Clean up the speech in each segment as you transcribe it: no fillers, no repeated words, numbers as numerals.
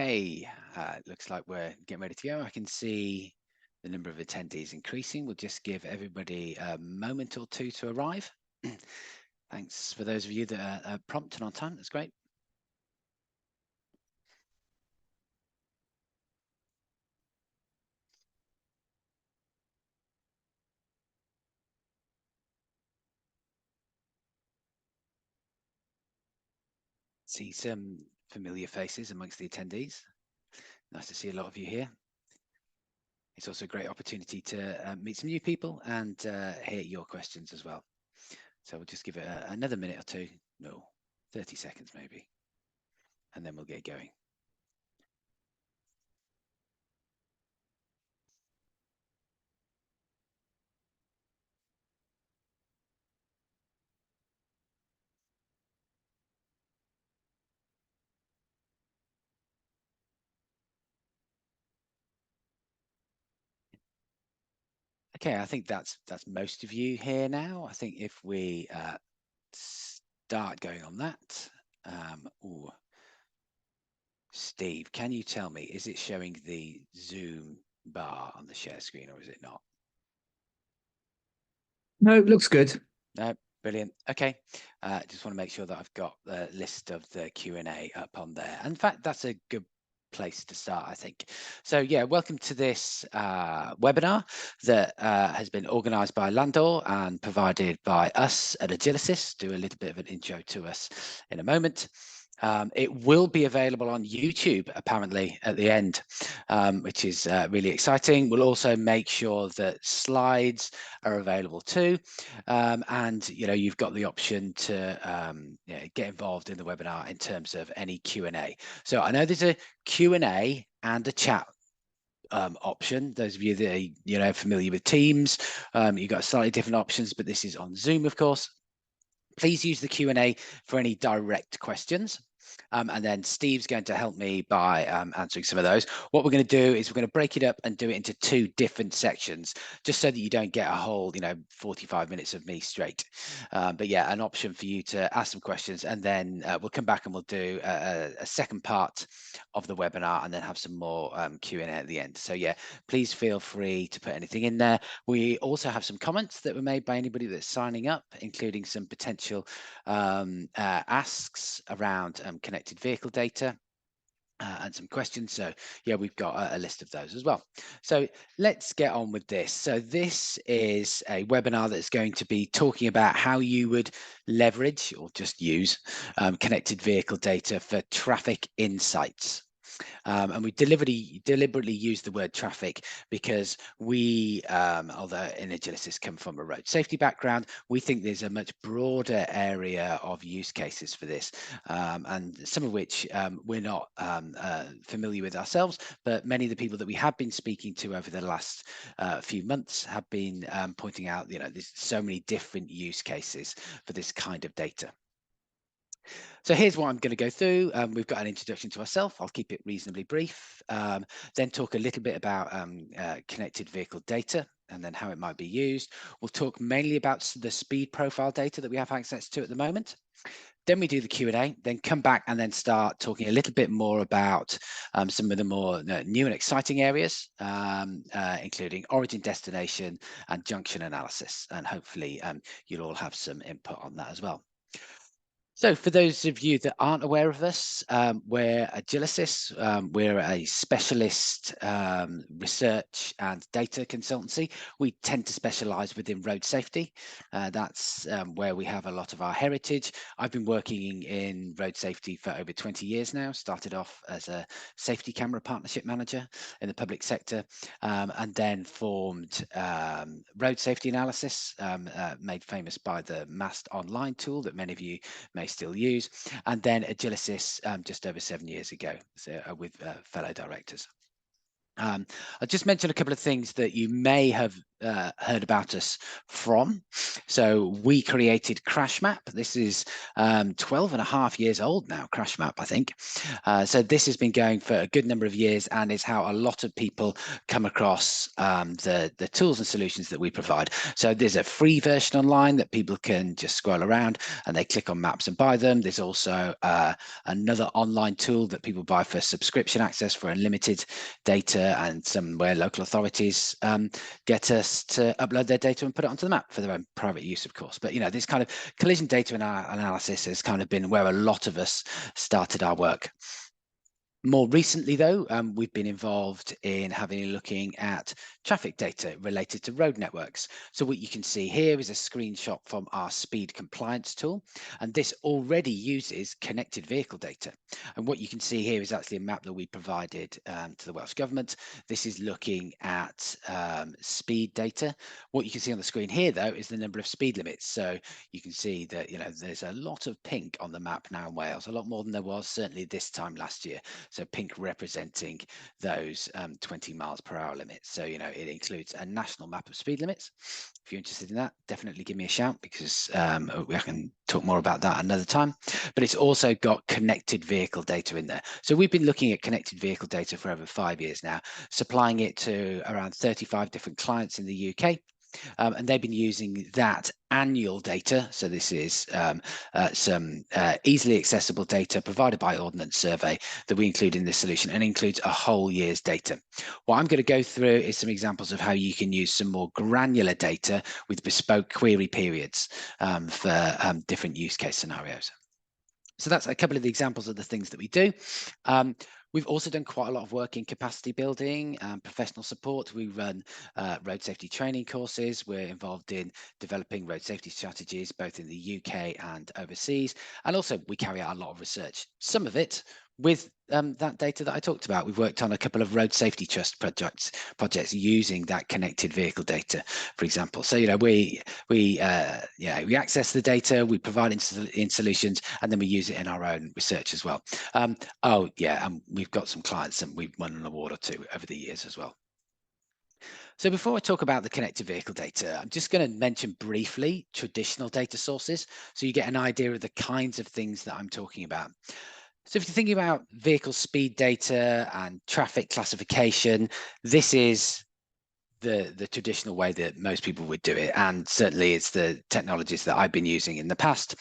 Okay, looks like we're getting ready to go. I can see the number of attendees increasing. We'll just give everybody a moment or two to arrive. Thanks for those of you that are prompt and on time. That's great. See some familiar faces amongst the attendees. Nice to see a lot of you here. It's also a great opportunity to meet some new people and hear your questions as well. So we'll just give it another minute or two, no, 30 seconds maybe, and then we'll get going. Okay, I think that's most of you here now. I think if we start going on that, ooh, Steve, can you tell me, is it showing the Zoom bar on the share screen or is it not? No, it looks good. No, brilliant. Okay, just want to make sure that I've got the list of the Q&A up on there. In fact, that's a good place to start, I think. So yeah, welcome to this webinar that has been organized by Landor and provided by us at Agilysis. Do a little bit of an intro to us in a moment. It will be available on YouTube apparently at the end, which is really exciting. We'll also make sure that slides are available too, and you've got the option to get involved in the webinar in terms of any Q&A. So I know there's a Q&A and a chat option. Those of you that are familiar with Teams, you've got slightly different options, but this is on Zoom, of course. Please use the Q&A for any direct questions. And then Steve's going to help me by answering some of those. What we're going to do is we're going to break it up and do it into two different sections, just so that you don't get a whole, 45 minutes of me straight. But yeah, an option for you to ask some questions, and then we'll come back and we'll do a second part of the webinar and then have some more Q&A at the end. So yeah, please feel free to put anything in there. We also have some comments that were made by anybody that's signing up, including some potential asks around connected vehicle data and some questions. So yeah, we've got a list of those as well. So let's get on with this. So this is a webinar that's going to be talking about how you would leverage or just use connected vehicle data for traffic insights. And we deliberately use the word traffic because we, although in Agilysis come from a road safety background, we think there's a much broader area of use cases for this, and some of which we're not familiar with ourselves, but many of the people that we have been speaking to over the last few months have been pointing out, there's so many different use cases for this kind of data. So here's what I'm going to go through. We've got an introduction to ourselves. I'll keep it reasonably brief. Then talk a little bit about connected vehicle data and then how it might be used. We'll talk mainly about the speed profile data that we have access to at the moment. Then we do the Q&A, then come back and then start talking a little bit more about some of the more new and exciting areas, including origin, destination, and junction analysis. And hopefully you'll all have some input on that as well. So for those of you that aren't aware of us, we're Agilysis. We're a specialist research and data consultancy. We tend to specialize within road safety. That's where we have a lot of our heritage. I've been working in road safety for over 20 years now, started off as a safety camera partnership manager in the public sector, and then formed Road Safety Analysis, made famous by the MAST online tool that many of you may still use, and then Agilysis just over 7 years ago, so, with fellow directors. I'll just mention a couple of things that you may have heard about us from. So we created Crash Map. This is 12 and a half years old now, Crash Map, I think. So this has been going for a good number of years, and is how a lot of people come across the tools and solutions that we provide. So there's a free version online that people can just scroll around and they click on maps and buy them. There's also another online tool that people buy for subscription access for unlimited data, and some where local authorities get us to upload their data and put it onto the map for their own private use, of course. But this kind of collision data analysis has kind of been where a lot of us started our work. More recently, though, we've been involved in looking at traffic data related to road networks. So what you can see here is a screenshot from our speed compliance tool, and this already uses connected vehicle data. And what you can see here is actually a map that we provided to the Welsh Government. This is looking at speed data. What you can see on the screen here, though, is the number of speed limits. So you can see that there's a lot of pink on the map now in Wales, a lot more than there was certainly this time last year. So pink representing those 20 miles per hour limits. So, it includes a national map of speed limits. If you're interested in that, definitely give me a shout, because we can talk more about that another time. But it's also got connected vehicle data in there. So we've been looking at connected vehicle data for over 5 years now, supplying it to around 35 different clients in the UK. And they've been using that annual data. So this is some easily accessible data provided by Ordnance Survey that we include in this solution, and includes a whole year's data. What I'm going to go through is some examples of how you can use some more granular data with bespoke query periods for different use case scenarios. So that's a couple of the examples of the things that we do. We've also done quite a lot of work in capacity building and professional support. We run road safety training courses. We're involved in developing road safety strategies, both in the UK and overseas. And also we carry out a lot of research, some of it with that data that I talked about. We've worked on a couple of road safety trust projects using that connected vehicle data, for example. So we access the data, we provide in solutions, and then we use it in our own research as well. And we've got some clients, and we've won an award or two over the years as well. So before I talk about the connected vehicle data, I'm just going to mention briefly traditional data sources, so you get an idea of the kinds of things that I'm talking about. So if you're thinking about vehicle speed data and traffic classification, this is the traditional way that most people would do it, and certainly it's the technologies that I've been using in the past.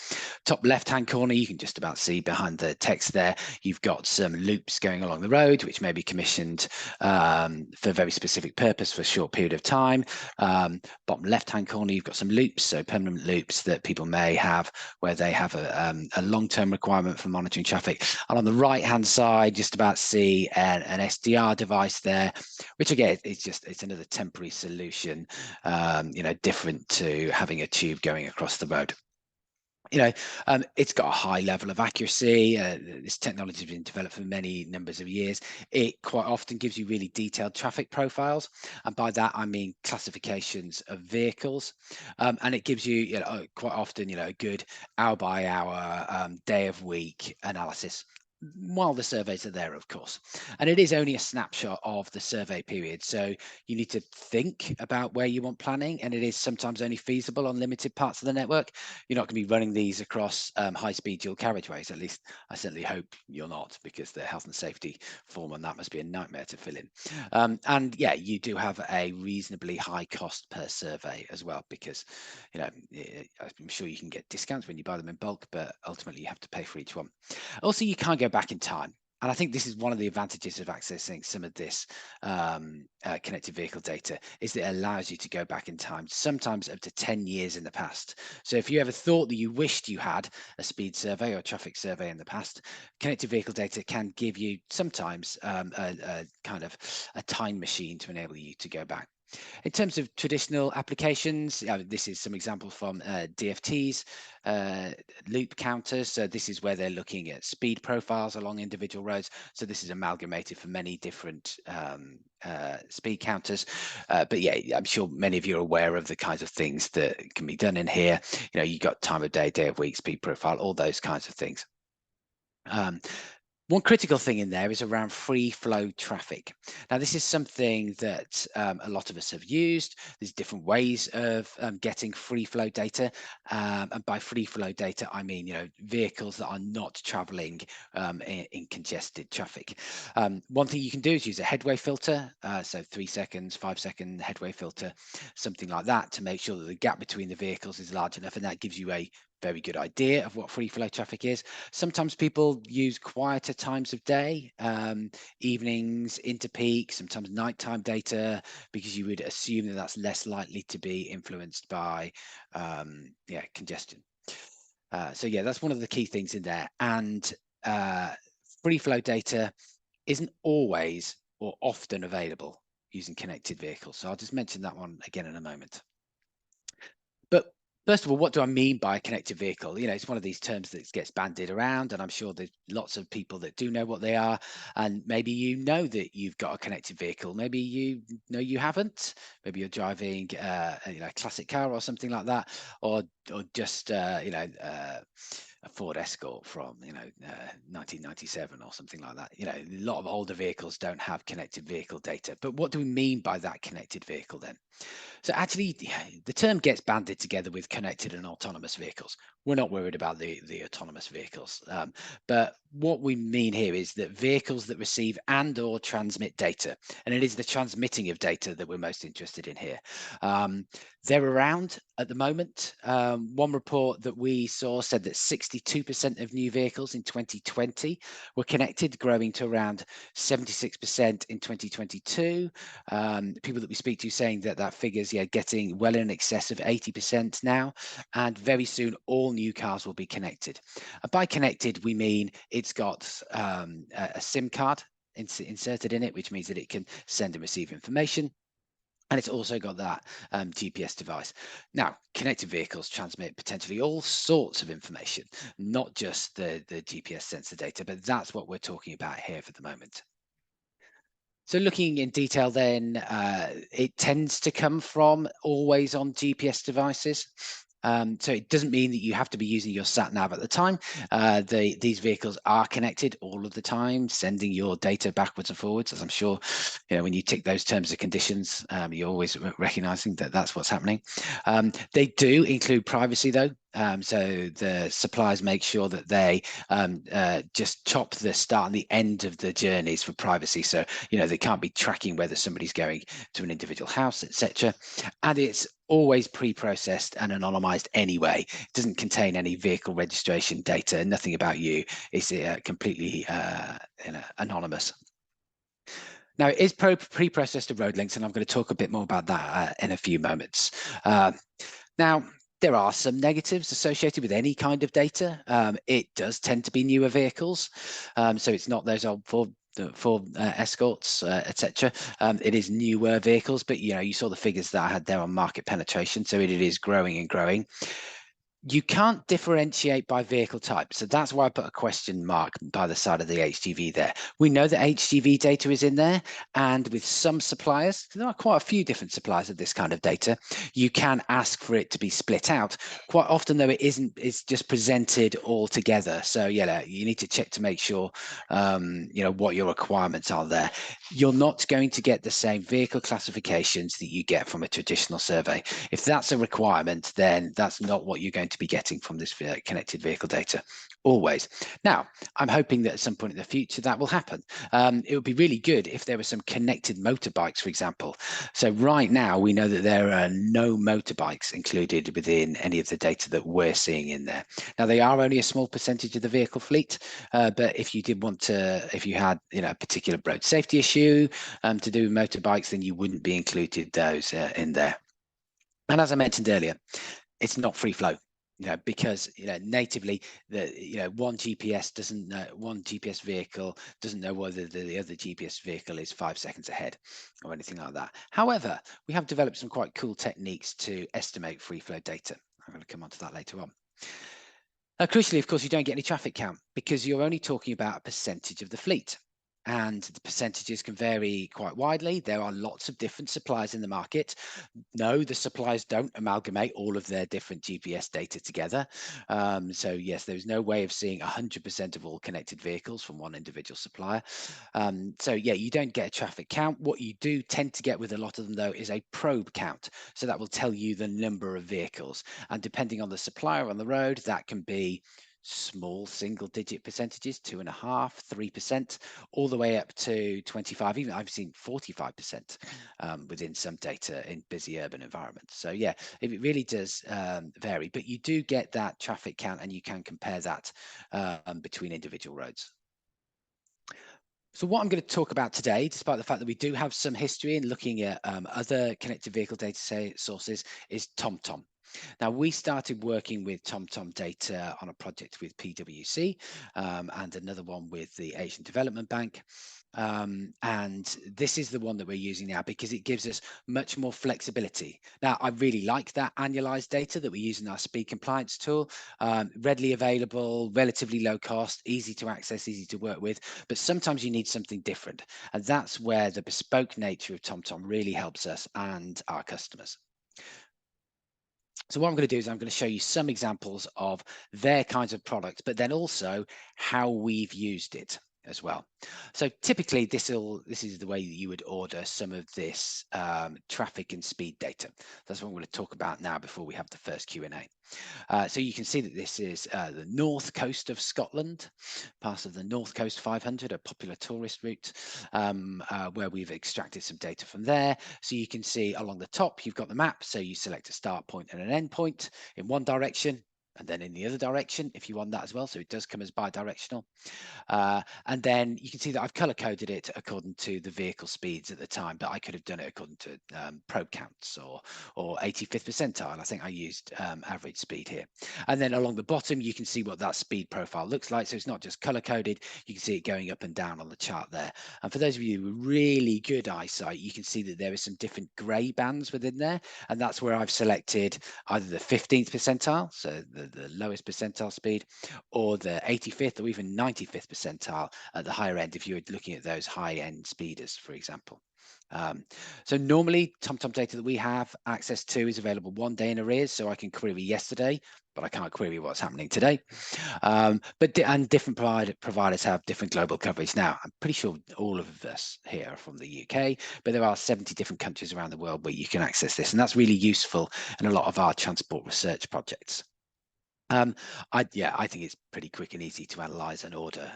Top left hand corner, you can just about see behind the text there, you've got some loops going along the road which may be commissioned for a very specific purpose for a short period of time. Bottom left hand corner, you've got some loops, so permanent loops that people may have where they have a long-term requirement for monitoring traffic. And on the right hand side, just about see an SDR device there, which again, it's another temporary solution, different to having a tube going across the road. It's got a high level of accuracy. This technology has been developed for many numbers of years. It quite often gives you really detailed traffic profiles, and by that I mean classifications of vehicles, and it gives you, quite often, a good hour by hour, day of week analysis, while the surveys are there, of course. And it is only a snapshot of the survey period, so you need to think about where you want planning, and it is sometimes only feasible on limited parts of the network. You're not going to be running these across high-speed dual carriageways. At least I certainly hope you're not, because the health and safety form on that must be a nightmare to fill in. And yeah, you do have a reasonably high cost per survey as well, because I'm sure you can get discounts when you buy them in bulk, but ultimately you have to pay for each one. Also, you can't go back in time. And I think this is one of the advantages of accessing some of this connected vehicle data, is that it allows you to go back in time, sometimes up to 10 years in the past. So if you ever thought that you wished you had a speed survey or a traffic survey in the past, connected vehicle data can give you sometimes a kind of a time machine to enable you to go back. In terms of traditional applications, this is some examples from DFTs, loop counters. So this is where they're looking at speed profiles along individual roads. So this is amalgamated for many different speed counters. But yeah, I'm sure many of you are aware of the kinds of things that can be done in here. You've got time of day, day of week, speed profile, all those kinds of things. One critical thing in there is around free flow traffic. Now, this is something that a lot of us have used. There's different ways of getting free flow data. And by free flow data, I mean, vehicles that are not traveling in congested traffic. One thing you can do is use a headway filter. So 3 seconds, 5-second headway filter, something like that, to make sure that the gap between the vehicles is large enough. And that gives you a very good idea of what free flow traffic is. Sometimes people use quieter times of day, evenings into peak, sometimes nighttime data, because you would assume that that's less likely to be influenced by congestion. So yeah, that's one of the key things in there. And free flow data isn't always or often available using connected vehicles. So I'll just mention that one again in a moment. But first of all, what do I mean by a connected vehicle? It's one of these terms that gets bandied around, and I'm sure there's lots of people that do know what they are. And maybe you know that you've got a connected vehicle. Maybe you know you haven't. Maybe you're driving a classic car or something like that, or just a Ford Escort from 1997 or something like that. A lot of older vehicles don't have connected vehicle data. But what do we mean by that connected vehicle then? So actually, the term gets banded together with connected and autonomous vehicles. We're not worried about the autonomous vehicles. But what we mean here is that vehicles that receive and or transmit data, and it is the transmitting of data that we're most interested in here. They're around at the moment. One report that we saw said that 62% of new vehicles in 2020 were connected, growing to around 76% in 2022. People that we speak to saying that figure's getting well in excess of 80% now, and very soon all new cars will be connected. And by connected, we mean it's got a SIM card inserted in it, which means that it can send and receive information. And it's also got that GPS device. Now, connected vehicles transmit potentially all sorts of information, not just the GPS sensor data, but that's what we're talking about here for the moment. So looking in detail then, it tends to come from always on GPS devices. So it doesn't mean that you have to be using your sat nav at the time. These vehicles are connected all of the time, sending your data backwards and forwards, as I'm sure when you tick those terms and conditions, you're always recognizing that that's what's happening. They do include privacy though. So the suppliers make sure that they just chop the start and the end of the journeys for privacy. So they can't be tracking whether somebody's going to an individual house, etc. And it's always pre-processed and anonymized anyway. It doesn't contain any vehicle registration data, nothing about you. It's completely anonymous. Now, it is pre-processed to road links, and I'm going to talk a bit more about that in a few moments. Now, there are some negatives associated with any kind of data. It does tend to be newer vehicles, so it's not those old Ford Escorts, etc. It is newer vehicles, but you saw the figures that I had there on market penetration, so it is growing and growing. You can't differentiate by vehicle type. So that's why I put a question mark by the side of the HGV there. We know that HGV data is in there, and with some suppliers, there are quite a few different suppliers of this kind of data, you can ask for it to be split out. Quite often though, it isn't, it's just presented all together. So you need to check to make sure what your requirements are there. You're not going to get the same vehicle classifications that you get from a traditional survey. If that's a requirement, then that's not what you're going to be getting from this connected vehicle data always. Now, I'm hoping that at some point in the future that will happen. It would be really good if there were some connected motorbikes, for example. So right now we know that there are no motorbikes included within any of the data that we're seeing in there. Now, they are only a small percentage of the vehicle fleet, but if you did want to, if you had a particular road safety issue to do with motorbikes, then you wouldn't be included those in there. And as I mentioned earlier, it's not free flow, because natively one GPS vehicle doesn't know whether the other GPS vehicle is 5 seconds ahead or anything like that. However, we have developed some quite cool techniques to estimate free flow data. I'm going to come on to that later on. Crucially, of course, you don't get any traffic count because you're only talking about a percentage of the fleet. and the percentages can vary quite widely. There are lots of different suppliers in the market. No, the suppliers don't amalgamate all of their different GPS data together. So yes, there's no way of seeing 100% of all connected vehicles from one individual supplier. So yeah, you don't get a traffic count. What you do tend to get with a lot of them, though, is a probe count. So that will tell you the number of vehicles. And depending on the supplier on the road, that can be small single digit percentages, 2.5%, 3%, all the way up to 25, even I've seen 45% within some data in busy urban environments. So yeah, it really does vary, but you do get that traffic count and you can compare that between individual roads. So what I'm going to talk about today, despite the fact that we do have some history in looking at other connected vehicle data sources, is TomTom. Now, we started working with TomTom data on a project with PwC and another one with the Asian Development Bank. And this is the one that we're using now because it gives us much more flexibility. Now, I really like that annualized data that we use in our speed compliance tool, readily available, relatively low cost, easy to access, easy to work with, but sometimes you need something different. And that's where the bespoke nature of TomTom really helps us and our customers. So what I'm going to do is I'm going to show you some examples of their kinds of products, but then also how we've used it as well. So typically this is the way that you would order some of this traffic and speed data. That's what I'm going to talk about now before we have the first Q&A. So you can see that this is the north coast of Scotland, part of the North Coast 500, a popular tourist route, where we've extracted some data from there. So you can see along the top, you've got the map. So you select a start point and an end point in one direction, and then in the other direction if you want that as well. So it does come as bi-directional. And then you can see that I've color coded it according to the vehicle speeds at the time, but I could have done it according to probe counts or 85th percentile. I think I used average speed here. And then along the bottom, you can see what that speed profile looks like. So it's not just color coded, you can see it going up and down on the chart there. And for those of you with really good eyesight, you can see that there are some different gray bands within there. And that's where I've selected either the 15th percentile, so the lowest percentile speed, or the 85th or even 95th percentile at the higher end if you're looking at those high-end speeders, for example. So normally TomTom data that we have access to is available 1 day in arrears, so I can query yesterday, but I can't query what's happening today. And different providers have different global coverage. Now, I'm pretty sure all of us here are from the UK, but there are 70 different countries around the world where you can access this, and that's really useful in a lot of our transport research projects. I think it's pretty quick and easy to analyze and order.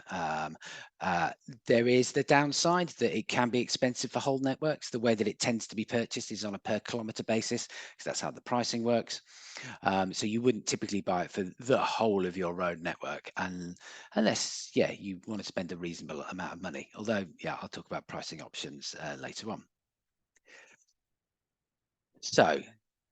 There is the downside that it can be expensive for whole networks. The way that it tends to be purchased is on a per kilometer basis, because that's how the pricing works. So you wouldn't typically buy it for the whole of your road network, and unless you want to spend a reasonable amount of money. Although I'll talk about pricing options later on. So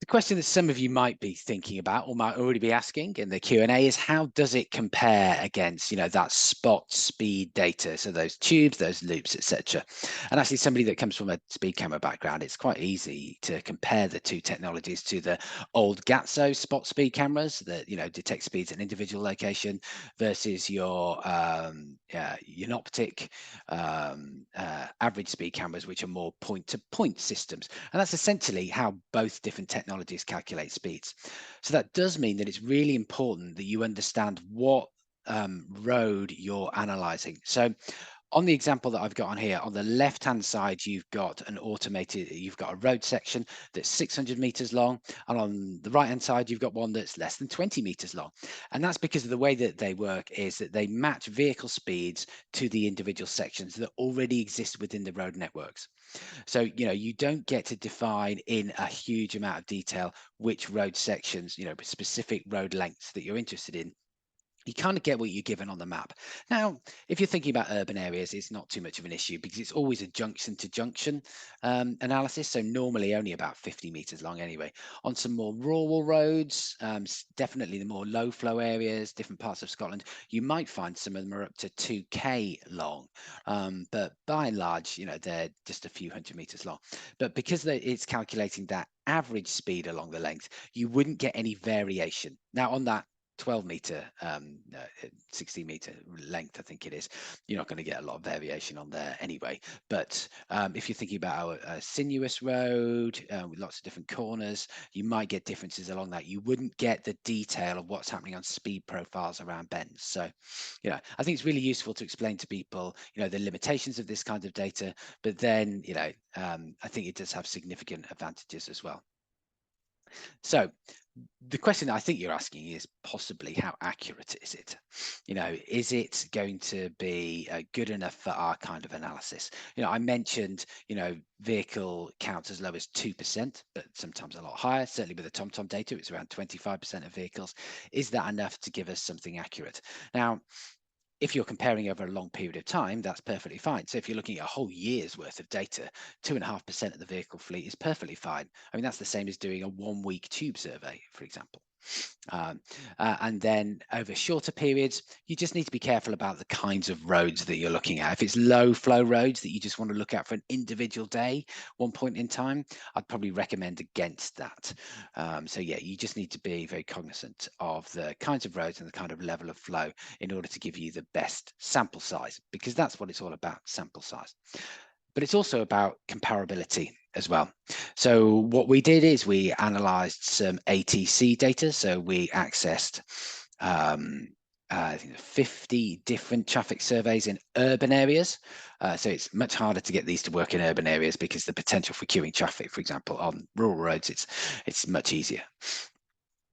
the question that some of you might be thinking about or might already be asking in the Q&A is, how does it compare against, that spot speed data? So those tubes, those loops, etc. And actually, somebody that comes from a speed camera background, it's quite easy to compare the two technologies to the old Gatso spot speed cameras that, detect speeds at an individual location versus your Unoptic average speed cameras, which are more point-to-point systems. And that's essentially how both different technologies calculate speeds. So that does mean that it's really important that you understand what road you're analyzing. So on the example that I've got on here, on the left-hand side, you've got a road section that's 600 meters long. And on the right-hand side, you've got one that's less than 20 meters long. And that's because of the way that they work is that they match vehicle speeds to the individual sections that already exist within the road networks. So, you don't get to define in a huge amount of detail which road sections, specific road lengths that you're interested in. You kind of get what you're given on the map. Now, if you're thinking about urban areas, it's not too much of an issue because it's always a junction to junction analysis. So normally only about 50 meters long anyway. On some more rural roads, definitely the more low flow areas, different parts of Scotland, you might find some of them are up to 2K long. But by and large, they're just a few hundred meters long. But because it's calculating that average speed along the length, you wouldn't get any variation. Now on that 12 meter, 60 meter length, I think it is, you're not going to get a lot of variation on there anyway. But if you're thinking about a sinuous road with lots of different corners, you might get differences along that. You wouldn't get the detail of what's happening on speed profiles around bends. So, I think it's really useful to explain to people, the limitations of this kind of data, but then, I think it does have significant advantages as well. So the question I think you're asking is possibly how accurate is it? Is it going to be good enough for our kind of analysis? I mentioned, vehicle count as low as 2%, but sometimes a lot higher. Certainly with the TomTom data, it's around 25% of vehicles. Is that enough to give us something accurate? Now, if you're comparing over a long period of time, that's perfectly fine. So if you're looking at a whole year's worth of data, 2.5% of the vehicle fleet is perfectly fine. I mean, that's the same as doing a 1-week tube survey, for example. And then over shorter periods, you just need to be careful about the kinds of roads that you're looking at. If it's low flow roads that you just want to look at for an individual day, one point in time, I'd probably recommend against that. So yeah, you just need to be very cognizant of the kinds of roads and the kind of level of flow in order to give you the best sample size, because that's what it's all about, sample size. But it's also about comparability as well. So what we did is we analyzed some ATC data. So we accessed I think 50 different traffic surveys in urban areas. So it's much harder to get these to work in urban areas because the potential for queuing traffic, for example, on rural roads, it's much easier.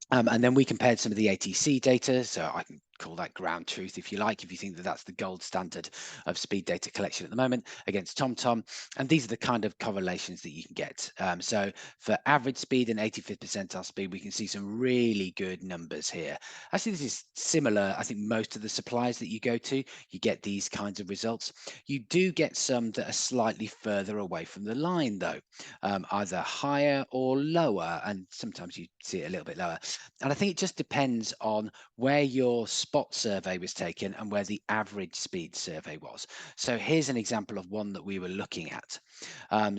And then we compared some of the ATC data. So I can call that ground truth, if you like, if you think that that's the gold standard of speed data collection at the moment, against TomTom. And these are the kind of correlations that you can get. So for average speed and 85th percentile speed, we can see some really good numbers here. Actually, this is similar. I think most of the suppliers that you go to, you get these kinds of results. You do get some that are slightly further away from the line, though, either higher or lower. And sometimes you see it a little bit lower. And I think it just depends on where your spot survey was taken and where the average speed survey was. So here's an example of one that we were looking at.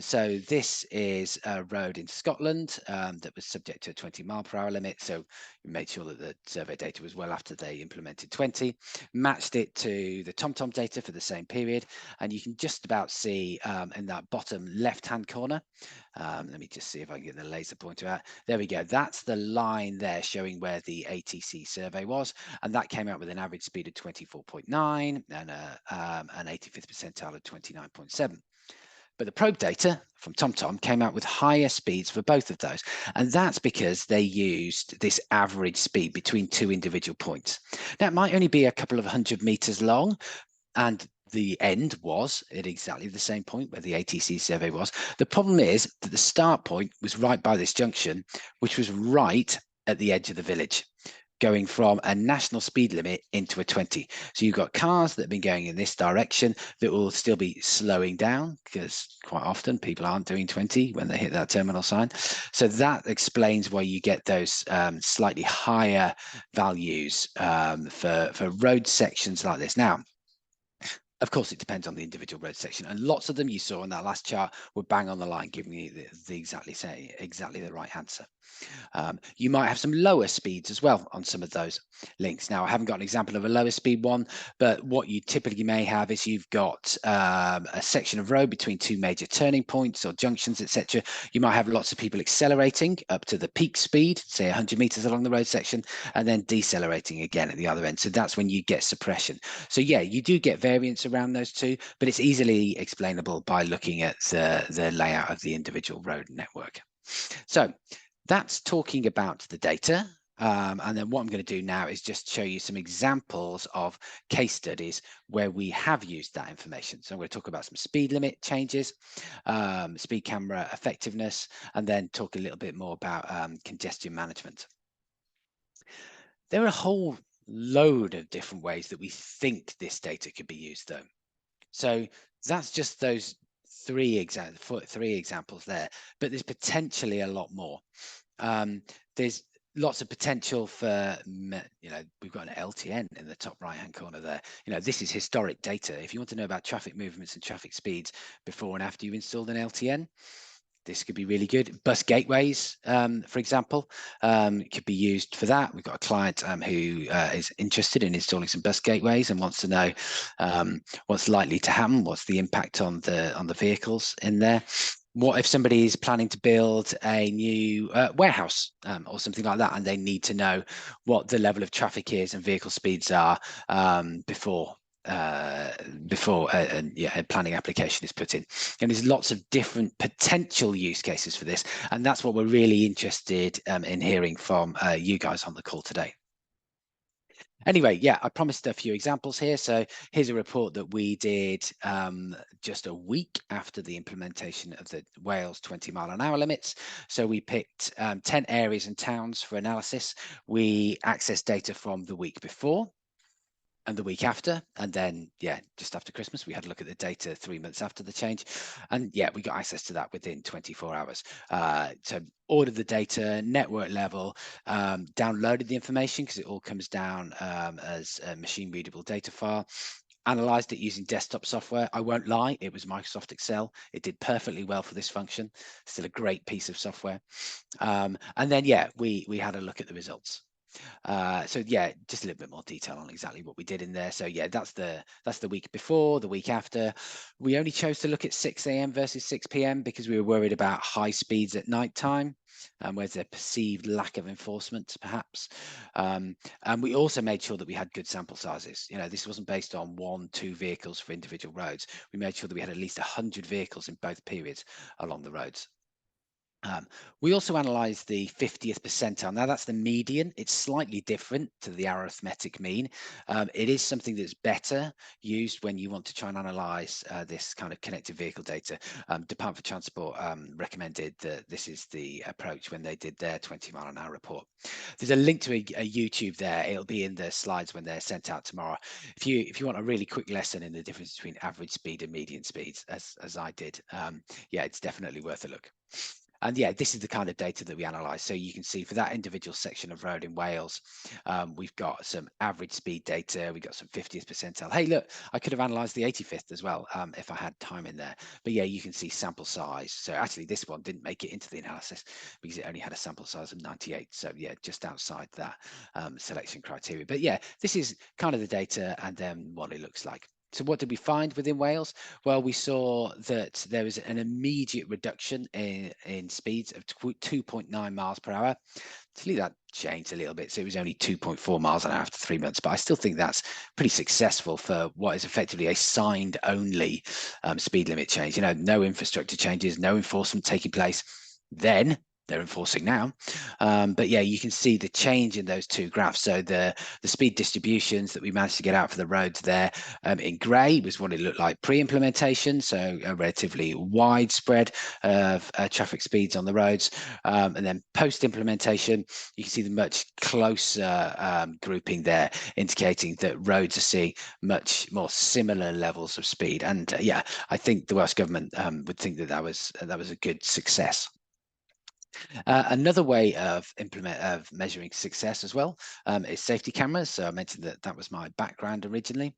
So this is a road in Scotland that was subject to a 20-mile-per-hour limit. So we made sure that the survey data was well after they implemented 20, matched it to the TomTom data for the same period. And you can just about see in that bottom left-hand corner, let me just see if I can get the laser pointer out. There we go. That's the line there showing where the ATC survey was. And that came out with an average speed of 24.9 and an 85th percentile of 29.7. But the probe data from TomTom came out with higher speeds for both of those. And that's because they used this average speed between two individual points. Now, it might only be a couple of 100 meters long, and the end was at exactly the same point where the ATC survey was. The problem is that the start point was right by this junction, which was right at the edge of the village, going from a national speed limit into a 20. So you've got cars that have been going in this direction that will still be slowing down, because quite often people aren't doing 20 when they hit that terminal sign. So that explains why you get those slightly higher values for road sections like this. Now, of course, it depends on the individual road section, and lots of them you saw in that last chart were bang on the line, giving you the exactly the right answer. You might have some lower speeds as well on some of those links. Now, I haven't got an example of a lower speed one, but what you typically may have is you've got a section of road between two major turning points or junctions, etc. You might have lots of people accelerating up to the peak speed, say 100 meters along the road section, and then decelerating again at the other end. So that's when you get suppression. So yeah, you do get variance around those two, but it's easily explainable by looking at the layout of the individual road network. So that's talking about the data. And then what I'm going to do now is just show you some examples of case studies where we have used that information. So I'm going to talk about some speed limit changes, speed camera effectiveness, and then talk a little bit more about congestion management. There are a whole load of different ways that we think this data could be used, though. So that's just those three examples there, but there's potentially a lot more. There's lots of potential for, we've got an LTN in the top right hand corner there. This is historic data. If you want to know about traffic movements and traffic speeds before and after you've installed an LTN, this could be really good. Bus gateways, for example, could be used for that. We've got a client who is interested in installing some bus gateways and wants to know what's likely to happen, what's the impact on the vehicles in there. What if somebody is planning to build a new warehouse or something like that, and they need to know what the level of traffic is and vehicle speeds are before a planning application is put in. And there's lots of different potential use cases for this, and that's what we're really interested in hearing from you guys on the call today. Anyway, yeah, I promised a few examples here. So here's a report that we did just a week after the implementation of the Wales 20-mile-an-hour limits. So we picked 10 areas and towns for analysis. We accessed data from the week before and the week after, and then just after Christmas we had a look at the data 3 months after the change, and we got access to that within 24 hours. So ordered the data, network level, downloaded the information because it all comes down as a machine readable data file, analyzed it using desktop software. I won't lie, it was Microsoft Excel. It did perfectly well for this function. Still a great piece of software. And then we had a look at the results. So just a little bit more detail on exactly what we did in there. So that's the week before, the week after. We only chose to look at 6 a.m. versus 6 p.m. because we were worried about high speeds at night time, where's a perceived lack of enforcement perhaps. And we also made sure that we had good sample sizes. This wasn't based on 1-2 vehicles for individual roads. We made sure that we had at least 100 vehicles in both periods along the roads. We also analysed the 50th percentile. Now that's the median. It's slightly different to the arithmetic mean. It is something that's better used when you want to try and analyse this kind of connected vehicle data. Department for Transport recommended that this is the approach when they did their 20-mile-an-hour report. There's a link to a YouTube there. It'll be in the slides when they're sent out tomorrow. If you want a really quick lesson in the difference between average speed and median speeds, as I did, it's definitely worth a look. And this is the kind of data that we analyze. So you can see for that individual section of road in Wales, we've got some average speed data. We've got some 50th percentile. Hey, look, I could have analyzed the 85th as well if I had time in there. But you can see sample size. So actually this one didn't make it into the analysis because it only had a sample size of 98. So just outside that selection criteria. But this is kind of the data and then what it looks like. So what did we find within Wales? Well, we saw that there was an immediate reduction in speeds of 2.9 miles per hour. Actually, that changed a little bit. So it was only 2.4 miles an hour after 3 months. But I still think that's pretty successful for what is effectively a signed only speed limit change. No infrastructure changes, no enforcement taking place. Then they're enforcing now, but you can see the change in those two graphs. So the speed distributions that we managed to get out for the roads there in grey was what it looked like pre-implementation, so a relatively widespread of traffic speeds on the roads, and then post-implementation you can see the much closer grouping there, indicating that roads are seeing much more similar levels of speed. And I think the Welsh government would think that was a good success. Another way of measuring success as well is safety cameras. So I mentioned that was my background originally.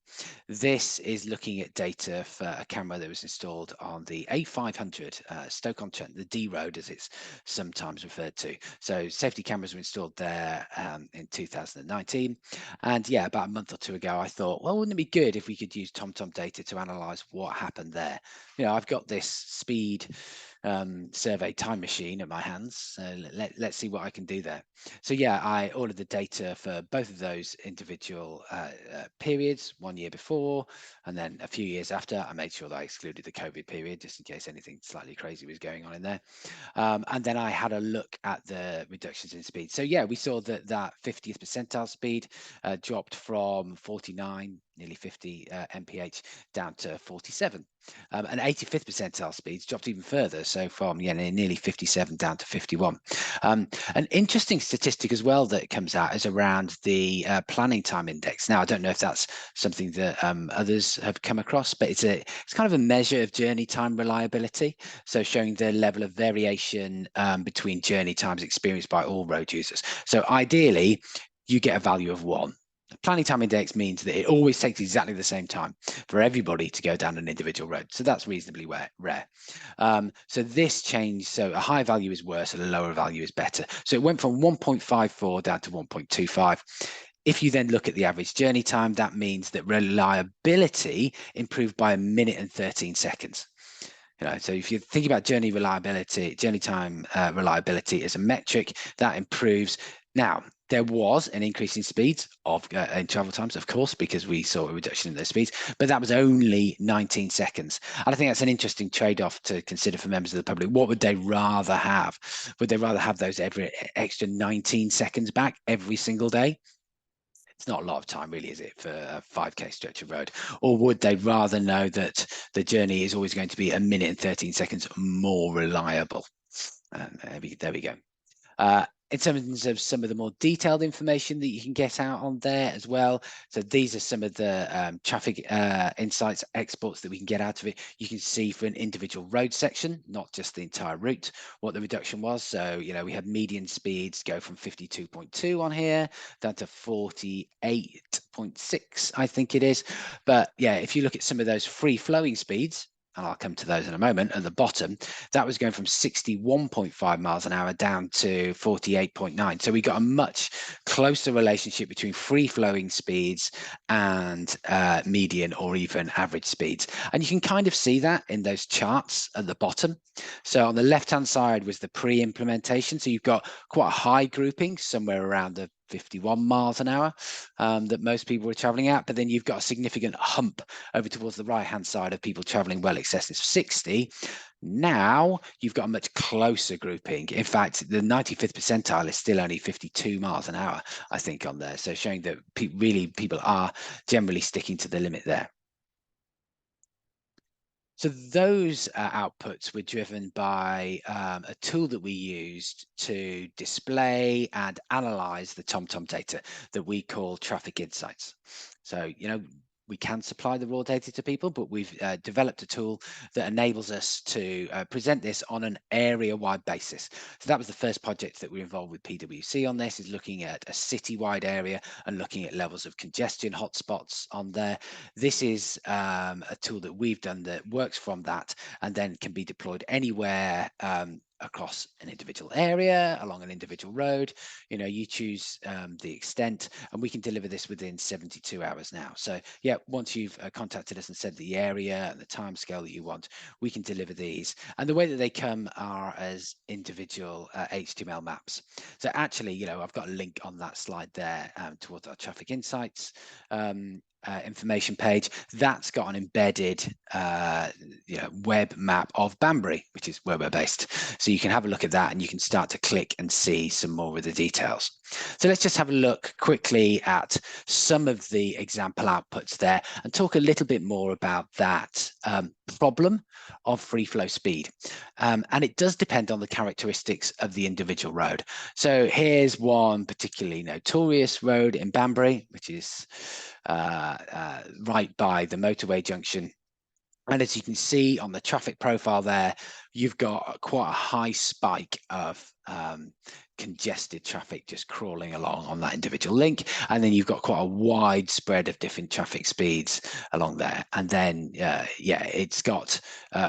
This is looking at data for a camera that was installed on the A500 Stoke-on-Trent, the D road as it's sometimes referred to. So safety cameras were installed there in 2019. And about a month or two ago, I thought, well, wouldn't it be good if we could use TomTom data to analyze what happened there? I've got this speed survey time machine at my hands. So let's see what I can do there. So I ordered the data for both of those individual periods, 1 year before and then a few years after. I made sure that I excluded the COVID period just in case anything slightly crazy was going on in there. And then I had a look at the reductions in speed. So we saw that 50th percentile speed dropped from 49, nearly 50 mph down to 47. And 85th percentile speeds dropped even further, so from nearly 57 down to 51. An interesting statistic as well that comes out is around the planning time index. Now, I don't know if that's something that others have come across, but it's kind of a measure of journey time reliability, so showing the level of variation between journey times experienced by all road users. So ideally, you get a value of 1. Planning time index means that it always takes exactly the same time for everybody to go down an individual road. So that's reasonably rare. So this change, so a high value is worse and a lower value is better. So it went from 1.54 down to 1.25. If you then look at the average journey time, that means that reliability improved by 1 minute and 13 seconds. So if you think about journey time reliability as a metric, that improves. Now, there was an increase in speeds in travel times, of course, because we saw a reduction in those speeds, but that was only 19 seconds. And I think that's an interesting trade-off to consider for members of the public. What would they rather have? Would they rather have those every extra 19 seconds back every single day? It's not a lot of time, really, is it, for a 5K stretch of road? Or would they rather know that the journey is always going to be 1 minute and 13 seconds more reliable? There we go. In terms of some of the more detailed information that you can get out on there as well. So these are some of the traffic insights exports that we can get out of it. You can see for an individual road section, not just the entire route, what the reduction was. So, we had median speeds go from 52.2 on here down to 48.6, I think it is. But yeah, if you look at some of those free flowing speeds, and I'll come to those in a moment, at the bottom, that was going from 61.5 miles an hour down to 48.9. So we got a much closer relationship between free-flowing speeds and median or even average speeds. And you can kind of see that in those charts at the bottom. So on the left-hand side was the pre-implementation. So you've got quite a high grouping, somewhere around the 51 miles an hour that most people were traveling at, but then you've got a significant hump over towards the right hand side of people traveling well excess of 60. Now you've got a much closer grouping. In fact, the 95th percentile is still only 52 miles an hour, I think, on there. So showing that people are generally sticking to the limit there. So those outputs were driven by a tool that we used to display and analyze the TomTom data that we call Traffic Insights. So, we can supply the raw data to people, but we've developed a tool that enables us to present this on an area-wide basis. So that was the first project that we're involved with PwC on this, is looking at a city-wide area and looking at levels of congestion hotspots on there. This is a tool that we've done that works from that and then can be deployed anywhere across an individual area, along an individual road. You choose the extent, and we can deliver this within 72 hours now. So yeah, once you've contacted us and said the area and the time scale that you want, we can deliver these. And the way that they come are as individual HTML maps. So actually, I've got a link on that slide there towards our Traffic Insights information page. That's got an embedded web map of Banbury, which is where we're based. So you can have a look at that and you can start to click and see some more of the details. So let's just have a look quickly at some of the example outputs there and talk a little bit more about that problem of free flow speed. And it does depend on the characteristics of the individual road. So here's one particularly notorious road in Banbury, which is right by the motorway junction. And as you can see on the traffic profile there, you've got quite a high spike of congested traffic just crawling along on that individual link. And then you've got quite a wide spread of different traffic speeds along there. And then, it's got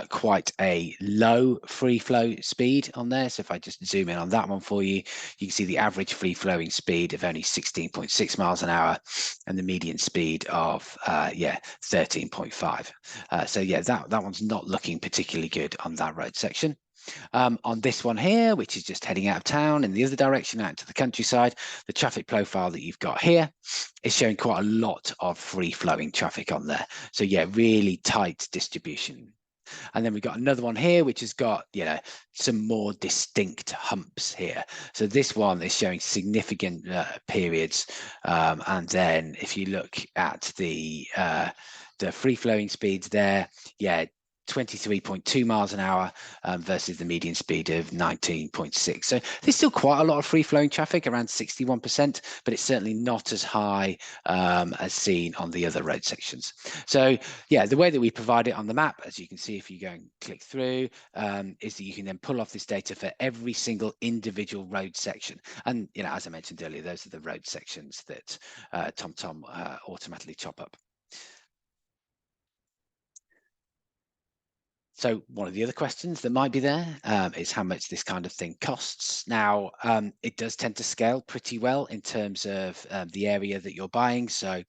quite a low free flow speed on there. So if I just zoom in on that one for you, you can see the average free flowing speed of only 16.6 miles an hour and the median speed of 13.5. So yeah, that one's not looking particularly good on that road section. On this one here, which is just heading out of town in the other direction out to the countryside, the traffic profile that you've got here is showing quite a lot of free flowing traffic on there. So yeah, really tight distribution. And then we've got another one here, which has got, some more distinct humps here. So this one is showing significant periods. And then if you look at the free flowing speeds there, 23.2 miles an hour versus the median speed of 19.6. So there's still quite a lot of free-flowing traffic, around 61%, but it's certainly not as high as seen on the other road sections. So yeah, the way that we provide it on the map, as you can see if you go and click through, is that you can then pull off this data for every single individual road section. And as I mentioned earlier, those are the road sections that TomTom automatically chop up. So one of the other questions that might be there is how much this kind of thing costs. Now, it does tend to scale pretty well in terms of the area that you're buying. So,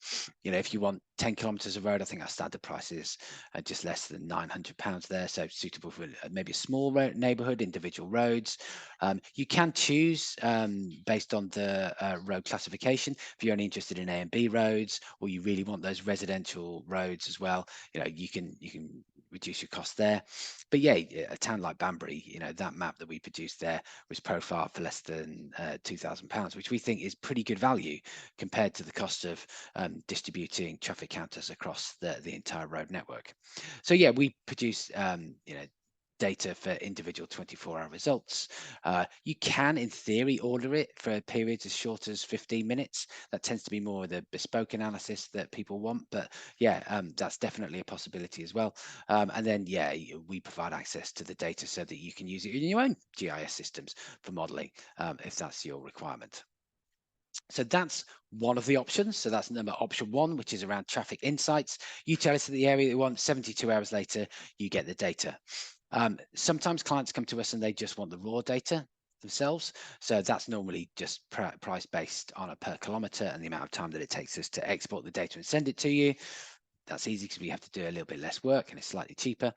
if you want 10 kilometers of road, I think our standard price is just less than £900 there. So suitable for maybe a small neighborhood, individual roads. You can choose based on the road classification. If you're only interested in A and B roads, or you really want those residential roads as well, you can reduce your cost there. But yeah, a town like Banbury, that map that we produced there was profiled for less than £2,000, which we think is pretty good value compared to the cost of distributing traffic counters across the entire road network. So yeah, we produce data for individual 24-hour results. You can, in theory, order it for periods as short as 15 minutes. That tends to be more of the bespoke analysis that people want, but yeah, that's definitely a possibility as well. And then, yeah, we provide access to the data so that you can use it in your own GIS systems for modeling, if that's your requirement. So that's one of the options. So that's option one, which is around traffic insights. You tell us the area you want, 72 hours later, you get the data. Sometimes clients come to us and they just want the raw data themselves. So that's normally just price based on a per kilometer and the amount of time that it takes us to export the data and send it to you. That's easy because we have to do a little bit less work and it's slightly cheaper.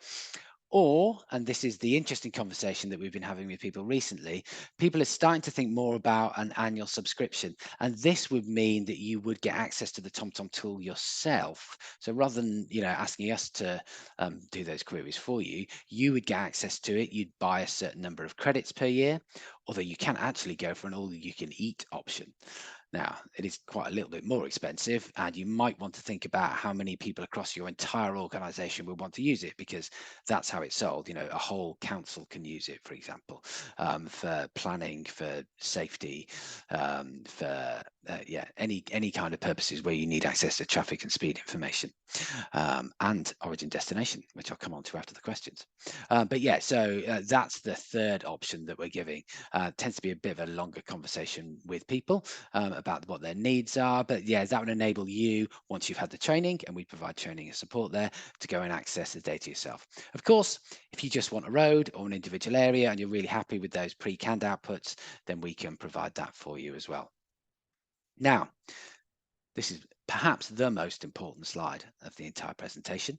Or, and this is the interesting conversation that we've been having with people recently, people are starting to think more about an annual subscription. And this would mean that you would get access to the TomTom tool yourself. So rather than asking us to do those queries for you, you would get access to it. You'd buy a certain number of credits per year, although you can actually go for an all-you-can-eat option. Now, it is quite a little bit more expensive, and you might want to think about how many people across your entire organization will want to use it, because that's how it's sold. A whole council can use it, for example, for planning, for safety, for any kind of purposes where you need access to traffic and speed information, and origin destination, which I'll come on to after the questions. But yeah, so that's the third option that we're giving. Tends to be a bit of a longer conversation with people about what their needs are. But yeah, that would enable you, once you've had the training, and we provide training and support there, to go and access the data yourself. Of course, if you just want a road or an individual area and you're really happy with those pre-canned outputs, then we can provide that for you as well. Now, this is perhaps the most important slide of the entire presentation.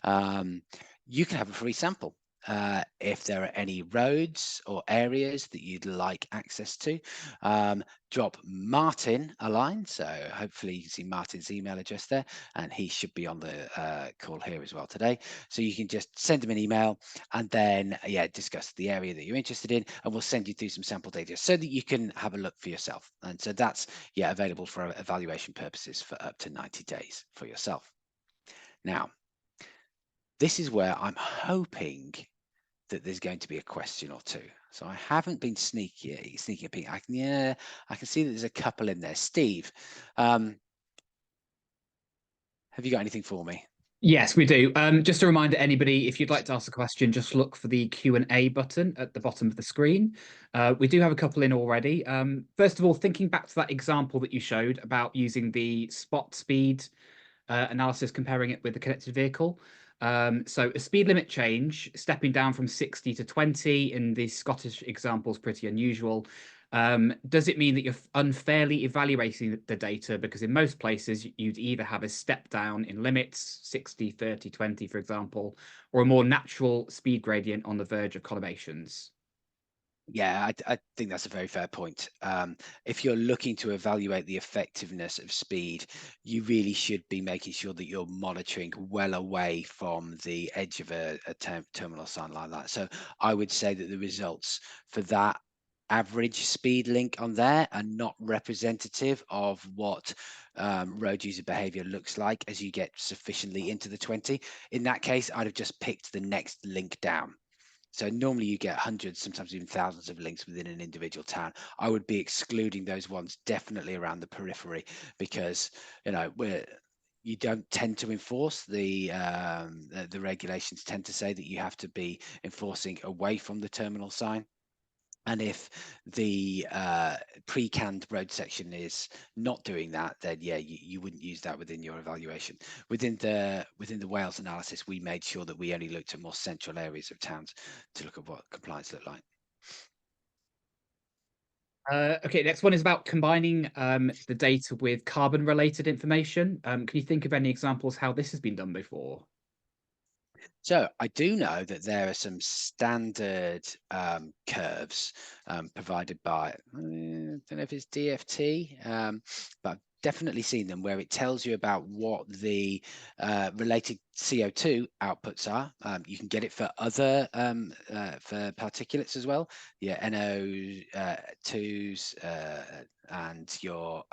You can have a free sample. If there are any roads or areas that you'd like access to, drop Martin a line. So hopefully you can see Martin's email address there, and he should be on the call here as well today. So you can just send him an email and then discuss the area that you're interested in, and we'll send you through some sample data so that you can have a look for yourself. And so that's available for evaluation purposes for up to 90 days for yourself. Now, this is where I'm hoping that there's going to be a question or two. So I haven't been sneaking a peek. I can see that there's a couple in there. Steve, have you got anything for me? Yes, we do. Just a reminder, anybody, if you'd like to ask a question, just look for the Q&A button at the bottom of the screen. We do have a couple in already. First of all, thinking back to that example that you showed about using the spot speed analysis, comparing it with the connected vehicle. So a speed limit change, stepping down from 60 to 20 in the Scottish example is pretty unusual. Does it mean that you're unfairly evaluating the data? Because in most places, you'd either have a step down in limits, 60, 30, 20, for example, or a more natural speed gradient on the verge of conurbations. Yeah, I think that's a very fair point. If you're looking to evaluate the effectiveness of speed, you really should be making sure that you're monitoring well away from the edge of a terminal sign like that. So I would say that the results for that average speed link on there are not representative of what road user behavior looks like as you get sufficiently into the 20. In that case, I'd have just picked the next link down. So normally you get hundreds, sometimes even thousands of links within an individual town. I would be excluding those ones definitely around the periphery, because you don't tend to enforce the regulations tend to say that you have to be enforcing away from the terminal sign. And if the pre-canned road section is not doing that, then yeah, you wouldn't use that within your evaluation. Within the Wales analysis, we made sure that we only looked at more central areas of towns to look at what compliance looked like. Okay, next one is about combining the data with carbon-related information. Can you think of any examples how this has been done before? So I do know that there are some standard curves provided by, I don't know if it's DFT, but I've definitely seen them where it tells you about what the related CO2 outputs are. You can get it for other for particulates as well, yeah, NO2s and your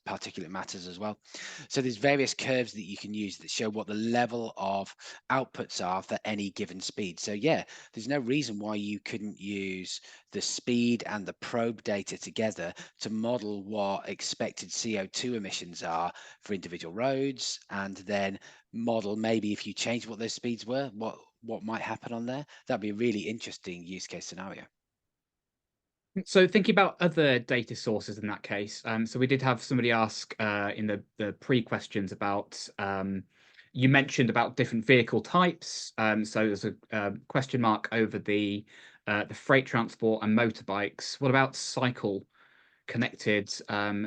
particulate matters as well. So there's various curves that you can use that show what the level of outputs are for any given speed. So yeah, there's no reason why you couldn't use the speed and the probe data together to model what expected CO2 emissions are for individual roads, and then model maybe if you change what those speeds were, what might happen on there. That'd be a really interesting use case scenario. So thinking about other data sources in that case, so we did have somebody ask in the pre-questions about, you mentioned about different vehicle types. So there's a question mark over the freight transport and motorbikes. What about cycle connected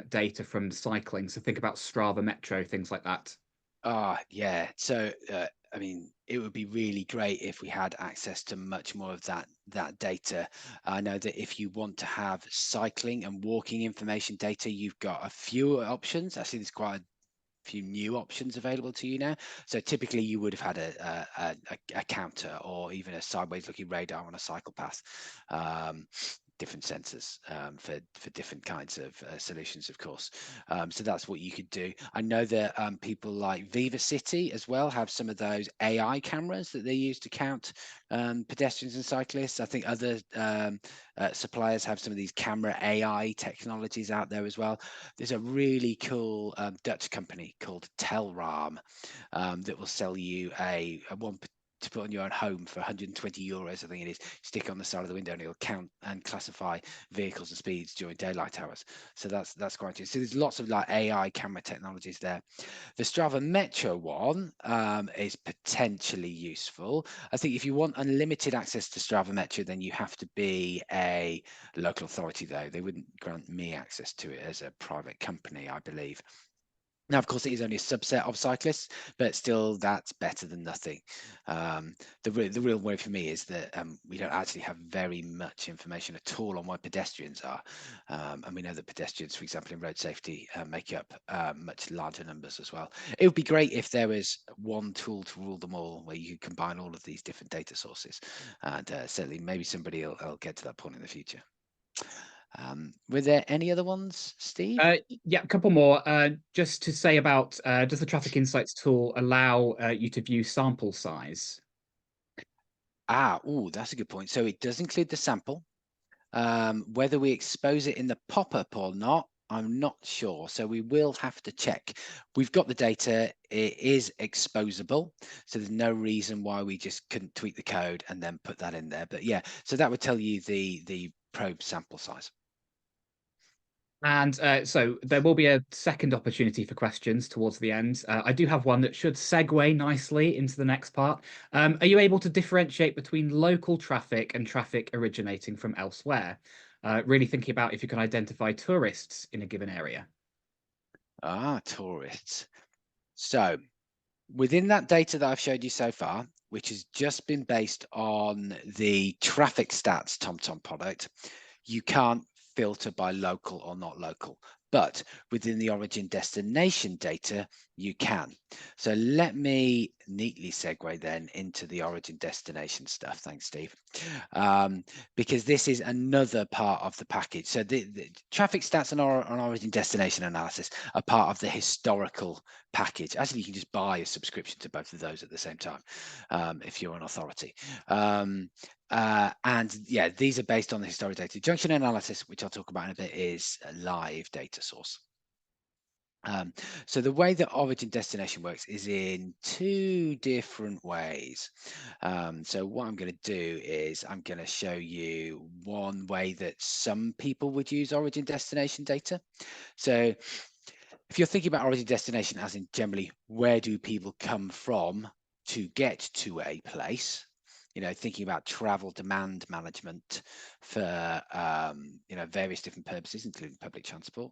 data from cycling? So think about Strava, Metro, things like that. Yeah. So I mean, it would be really great if we had access to much more of that data. I know that if you want to have cycling and walking information data, you've got a few options. Actually, there's quite a few new options available to you now. So typically you would have had a counter or even a sideways looking radar on a cycle path. Different sensors for different kinds of solutions, of course. So that's what you could do. I know that people like Viva City as well have some of those AI cameras that they use to count pedestrians and cyclists. I think other suppliers have some of these camera AI technologies out there as well. There's a really cool Dutch company called Telram that will sell you a one to put on your own home for 120 euros, I think it is. Stick on the side of the window and it'll count and classify vehicles and speeds during daylight hours. So that's quite interesting. So there's lots of like AI camera technologies there. The Strava Metro one is potentially useful. I think if you want unlimited access to Strava Metro, then you have to be a local authority, though. They wouldn't grant me access to it as a private company, I believe. Now, of course, it is only a subset of cyclists, but still, that's better than nothing. The real worry for me is that we don't actually have very much information at all on where pedestrians are. And we know that pedestrians, for example, in road safety, make up much larger numbers as well. It would be great if there was one tool to rule them all, where you could combine all of these different data sources. And certainly, maybe somebody will get to that point in the future. Were there any other ones, Steve? Yeah, a couple more. Just to say about, does the Traffic Insights tool allow you to view sample size? That's a good point. So it does include the sample. Whether we expose it in the pop-up or not, I'm not sure. So we will have to check. We've got the data. It is exposable. So there's no reason why we just couldn't tweak the code and then put that in there. But yeah, so that would tell you the probe sample size. And so there will be a second opportunity for questions towards the end. I do have one that should segue nicely into the next part. Are you able to differentiate between local traffic and traffic originating from elsewhere? Really thinking about if you can identify tourists in a given area. Tourists. So within that data that I've showed you so far, which has just been based on the traffic stats TomTom product, you can't filter by local or not local. but within the origin destination data, you can. So let me neatly segue then into the origin destination stuff. Thanks, Steve. Because this is another part of the package. So the traffic stats and origin destination analysis are part of the historical package. Actually, you can just buy a subscription to both of those at the same time if you're an authority. And yeah, these are based on the historic data. Junction analysis, which I'll talk about in a bit, is a live data source. So the way that origin destination works is in two different ways. So what I'm going to do is I'm going to show you one way that some people would use origin destination data. So if you're thinking about origin destination as in generally, where do people come from to get to a place? Thinking about travel demand management for various different purposes, including public transport,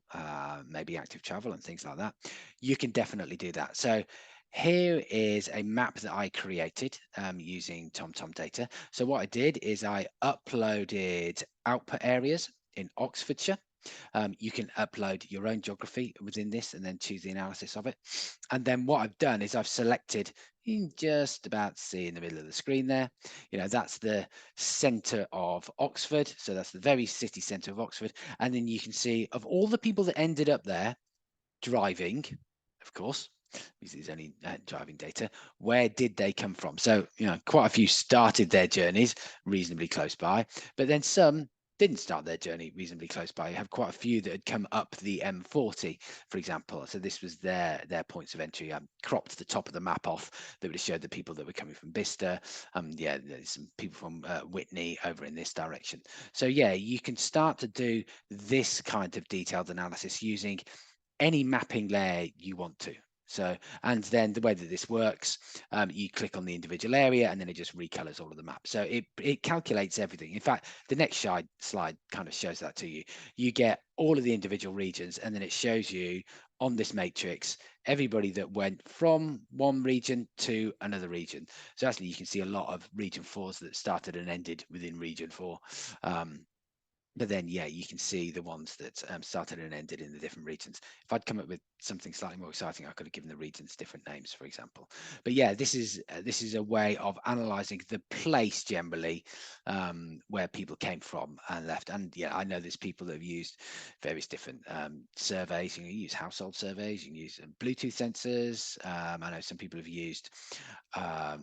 maybe active travel and things like that, you can definitely do that. So here is a map that I created using TomTom data. So what I did is I uploaded output areas in Oxfordshire. You can upload your own geography within this and then choose the analysis of it. And then what I've done is I've selected, you can just about see in the middle of the screen there, that's the center of Oxford. So that's the very city center of Oxford. And then you can see of all the people that ended up there driving, of course, because it's only driving data, where did they come from? So, quite a few started their journeys reasonably close by, but then some didn't start their journey reasonably close by. You have quite a few that had come up the M40, for example. So this was their points of entry. Cropped the top of the map off that would have showed the people that were coming from Bicester. Yeah, there's some people from Whitney over in this direction. So yeah, you can start to do this kind of detailed analysis using any mapping layer you want to. So, and then the way that this works, you click on the individual area and then it just recolors all of the map. So it calculates everything. In fact, the next slide kind of shows that to you. You get all of the individual regions and then it shows you on this matrix, everybody that went from one region to another region. So actually you can see a lot of region 4s that started and ended within region 4. But then, yeah, you can see the ones that started and ended in the different regions. If I'd come up with something slightly more exciting, I could have given the regions different names, for example. But yeah, this is a way of analysing the place generally where people came from and left. And yeah, I know there's people that have used various different surveys. You can use household surveys, you can use Bluetooth sensors. I know some people have used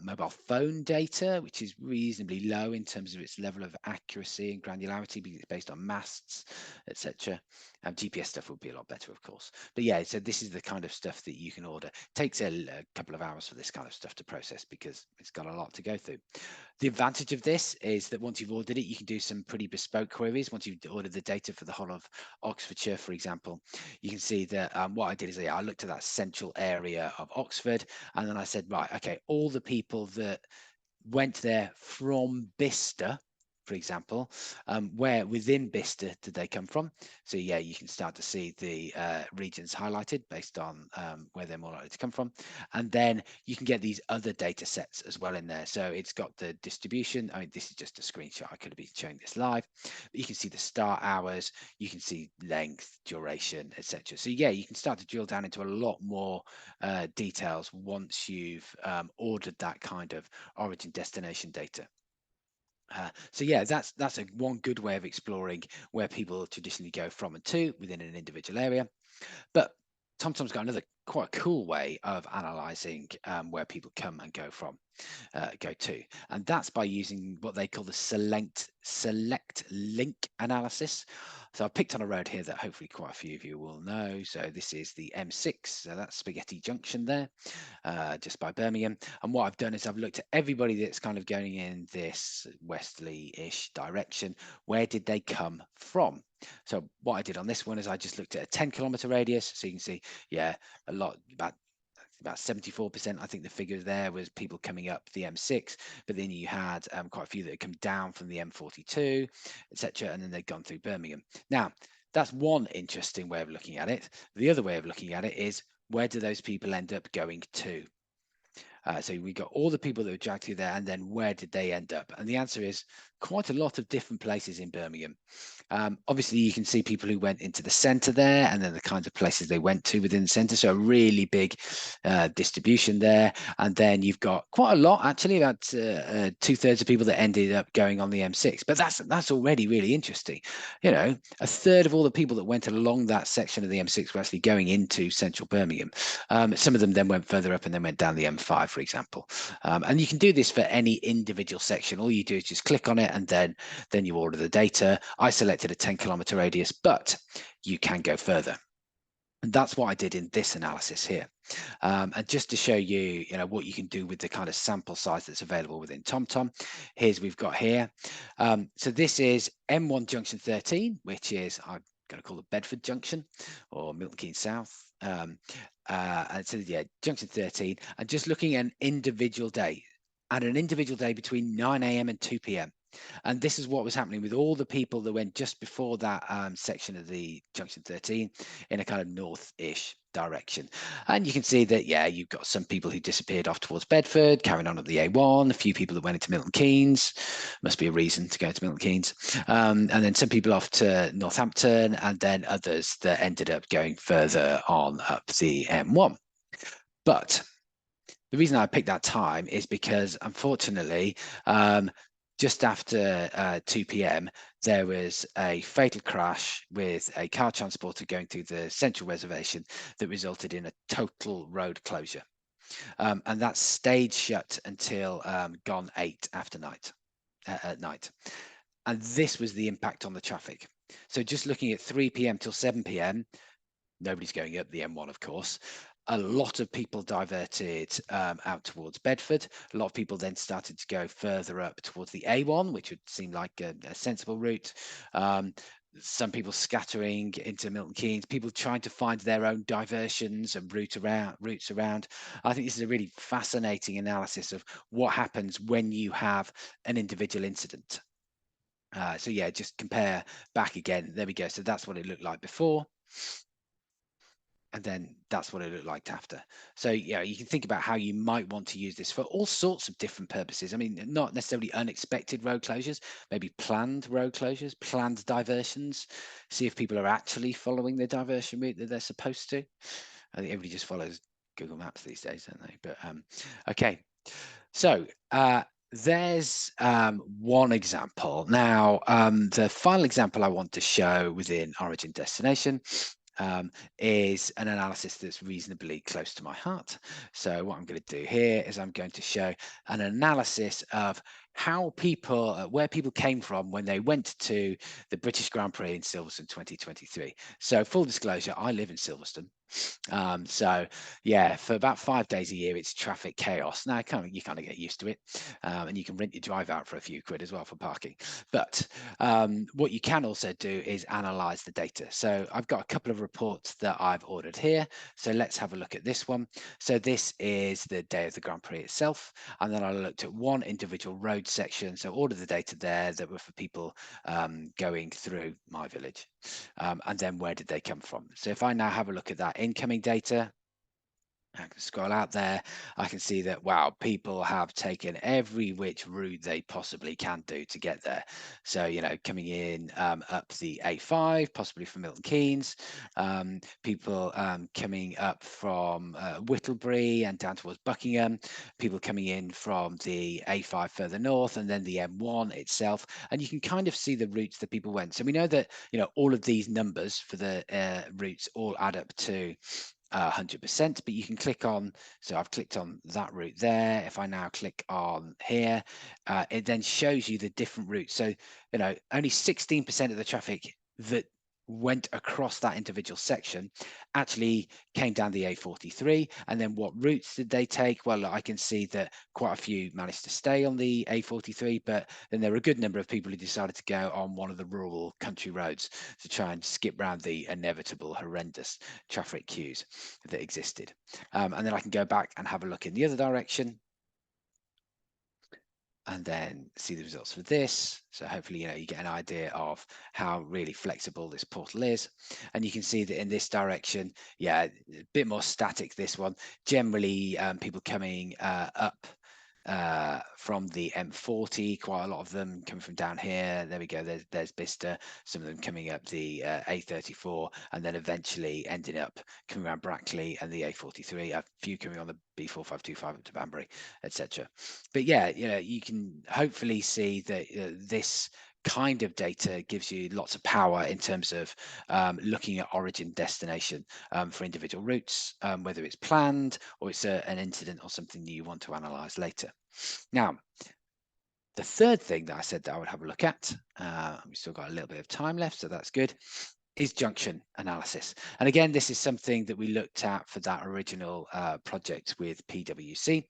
mobile phone data, which is reasonably low in terms of its level of accuracy and granularity because it's based on masts, etc. GPS stuff would be a lot better, of course. But yeah, so this is the kind of stuff that you can order. It takes a couple of hours for this kind of stuff to process because it's got a lot to go through. The advantage of this is that once you've ordered it, you can do some pretty bespoke queries. Once you've ordered the data for the whole of Oxfordshire, for example, you can see that what I did is I looked at that central area of Oxford, and then I said, right, okay, all the people that went there from Bicester, for example, where within Bicester did they come from? So yeah, you can start to see the regions highlighted based on where they're more likely to come from. And then you can get these other data sets as well in there. So it's got the distribution. I mean, this is just a screenshot. I could have been showing this live. But you can see the start hours, you can see length, duration, etc. So yeah, you can start to drill down into a lot more details once you've ordered that kind of origin destination data. So yeah, that's one good way of exploring where people traditionally go from and to within an individual area. But TomTom's got another quite cool way of analysing where people come and go from, go to, and that's by using what they call the select link analysis. So I picked on a road here that hopefully quite a few of you will know. So this is the M6, so that's Spaghetti Junction there, just by Birmingham. And what I've done is I've looked at everybody that's kind of going in this westerly-ish direction. Where did they come from? So what I did on this one is I just looked at a 10-kilometer radius. So you can see, yeah, a lot, about 74%, I think the figure there was people coming up the M6, but then you had quite a few that had come down from the M42, etc., and then they'd gone through Birmingham. Now, that's one interesting way of looking at it. The other way of looking at it is, where do those people end up going to? So we got all the people that were dragged through there, and then where did they end up? And the answer is quite a lot of different places in Birmingham. Obviously, you can see people who went into the centre there, and then the kinds of places they went to within the centre. So a really big distribution there. And then you've got quite a lot, actually, about 2/3 of people that ended up going on the M6. But that's already really interesting. You know, a third of all the people that went along that section of the M6 were actually going into central Birmingham. Some of them then went further up and then went down the M5, for example. And you can do this for any individual section. All you do is just click on it, and then you order the data. I selected a 10-kilometre radius, but you can go further. And that's what I did in this analysis here. And just to show you, what you can do with the kind of sample size that's available within TomTom, we've got here. So this is M1 Junction 13, which is, I'm going to call it Bedford Junction or Milton Keynes South. And so yeah, Junction 13, and just looking at an individual day, between 9 a.m. and 2 p.m. And this is what was happening with all the people that went just before that section of the Junction 13 in a kind of north-ish direction. And you can see that, yeah, you've got some people who disappeared off towards Bedford, carrying on at the A1, a few people that went into Milton Keynes, must be a reason to go to Milton Keynes, and then some people off to Northampton, and then others that ended up going further on up the M1. But the reason I picked that time is because, unfortunately, just after 2 p.m, there was a fatal crash with a car transporter going through the central reservation that resulted in a total road closure. And that stayed shut until gone 8 at night. And this was the impact on the traffic. So just looking at 3 p.m. till 7 p.m, nobody's going up the M1, of course. A lot of people diverted out towards Bedford. A lot of people then started to go further up towards the A1, which would seem like a sensible route. Some people scattering into Milton Keynes, people trying to find their own diversions and routes around. I think this is a really fascinating analysis of what happens when you have an individual incident. So yeah, just compare back again. There we go. So that's what it looked like before. And then that's what it looked like after. So yeah, you can think about how you might want to use this for all sorts of different purposes. I mean, not necessarily unexpected road closures, maybe planned road closures, planned diversions. See if people are actually following the diversion route that they're supposed to. I think everybody just follows Google Maps these days, don't they? But okay, so there's one example. Now, the final example I want to show within Origin Destination is an analysis that's reasonably close to my heart. So what I'm going to do here is I'm going to show an analysis of how people, where people came from when they went to the British Grand Prix in Silverstone 2023. So full disclosure, I live in Silverstone. So yeah, for about 5 days a year, it's traffic chaos. Now you kind of get used to it, and you can rent your drive out for a few quid as well for parking. But what you can also do is analyze the data. So I've got a couple of reports that I've ordered here. So let's have a look at this one. So this is the day of the Grand Prix itself, and then I looked at one individual road section. So ordered the data there that were for people going through my village. And then where did they come from? So if I now have a look at that incoming data, I can scroll out there, I can see that, wow, people have taken every which route they possibly can do to get there. So, coming in up the A5, possibly from Milton Keynes, people coming up from Whittlebury and down towards Buckingham, people coming in from the A5 further north, and then the M1 itself. And you can kind of see the routes that people went. So we know that, all of these numbers for the routes all add up to 100%, but you can click on, so I've clicked on that route there. If I now click on here, it then shows you the different routes. So, only 16% of the traffic that went across that individual section actually came down the A43. And then what routes did they take? Well, I can see that quite a few managed to stay on the A43, but then there were a good number of people who decided to go on one of the rural country roads to try and skip round the inevitable horrendous traffic queues that existed. And then I can go back and have a look in the other direction. and then see the results for this. So hopefully, you get an idea of how really flexible this portal is. And you can see that in this direction, a bit more static, this one. Generally, people coming up from the M40, quite a lot of them coming from down here. There we go. There's Bicester. Some of them coming up the A34, and then eventually ending up coming around Brackley and the A43. A few coming on the B4525 up to Banbury, etc. But you can hopefully see that this kind of data gives you lots of power in terms of looking at origin destination for individual routes, whether it's planned or it's an incident or something that you want to analyze later. Now, the third thing that I said that I would have a look at, we've still got a little bit of time left, so that's good, is junction analysis. And again, this is something that we looked at for that original project with PwC,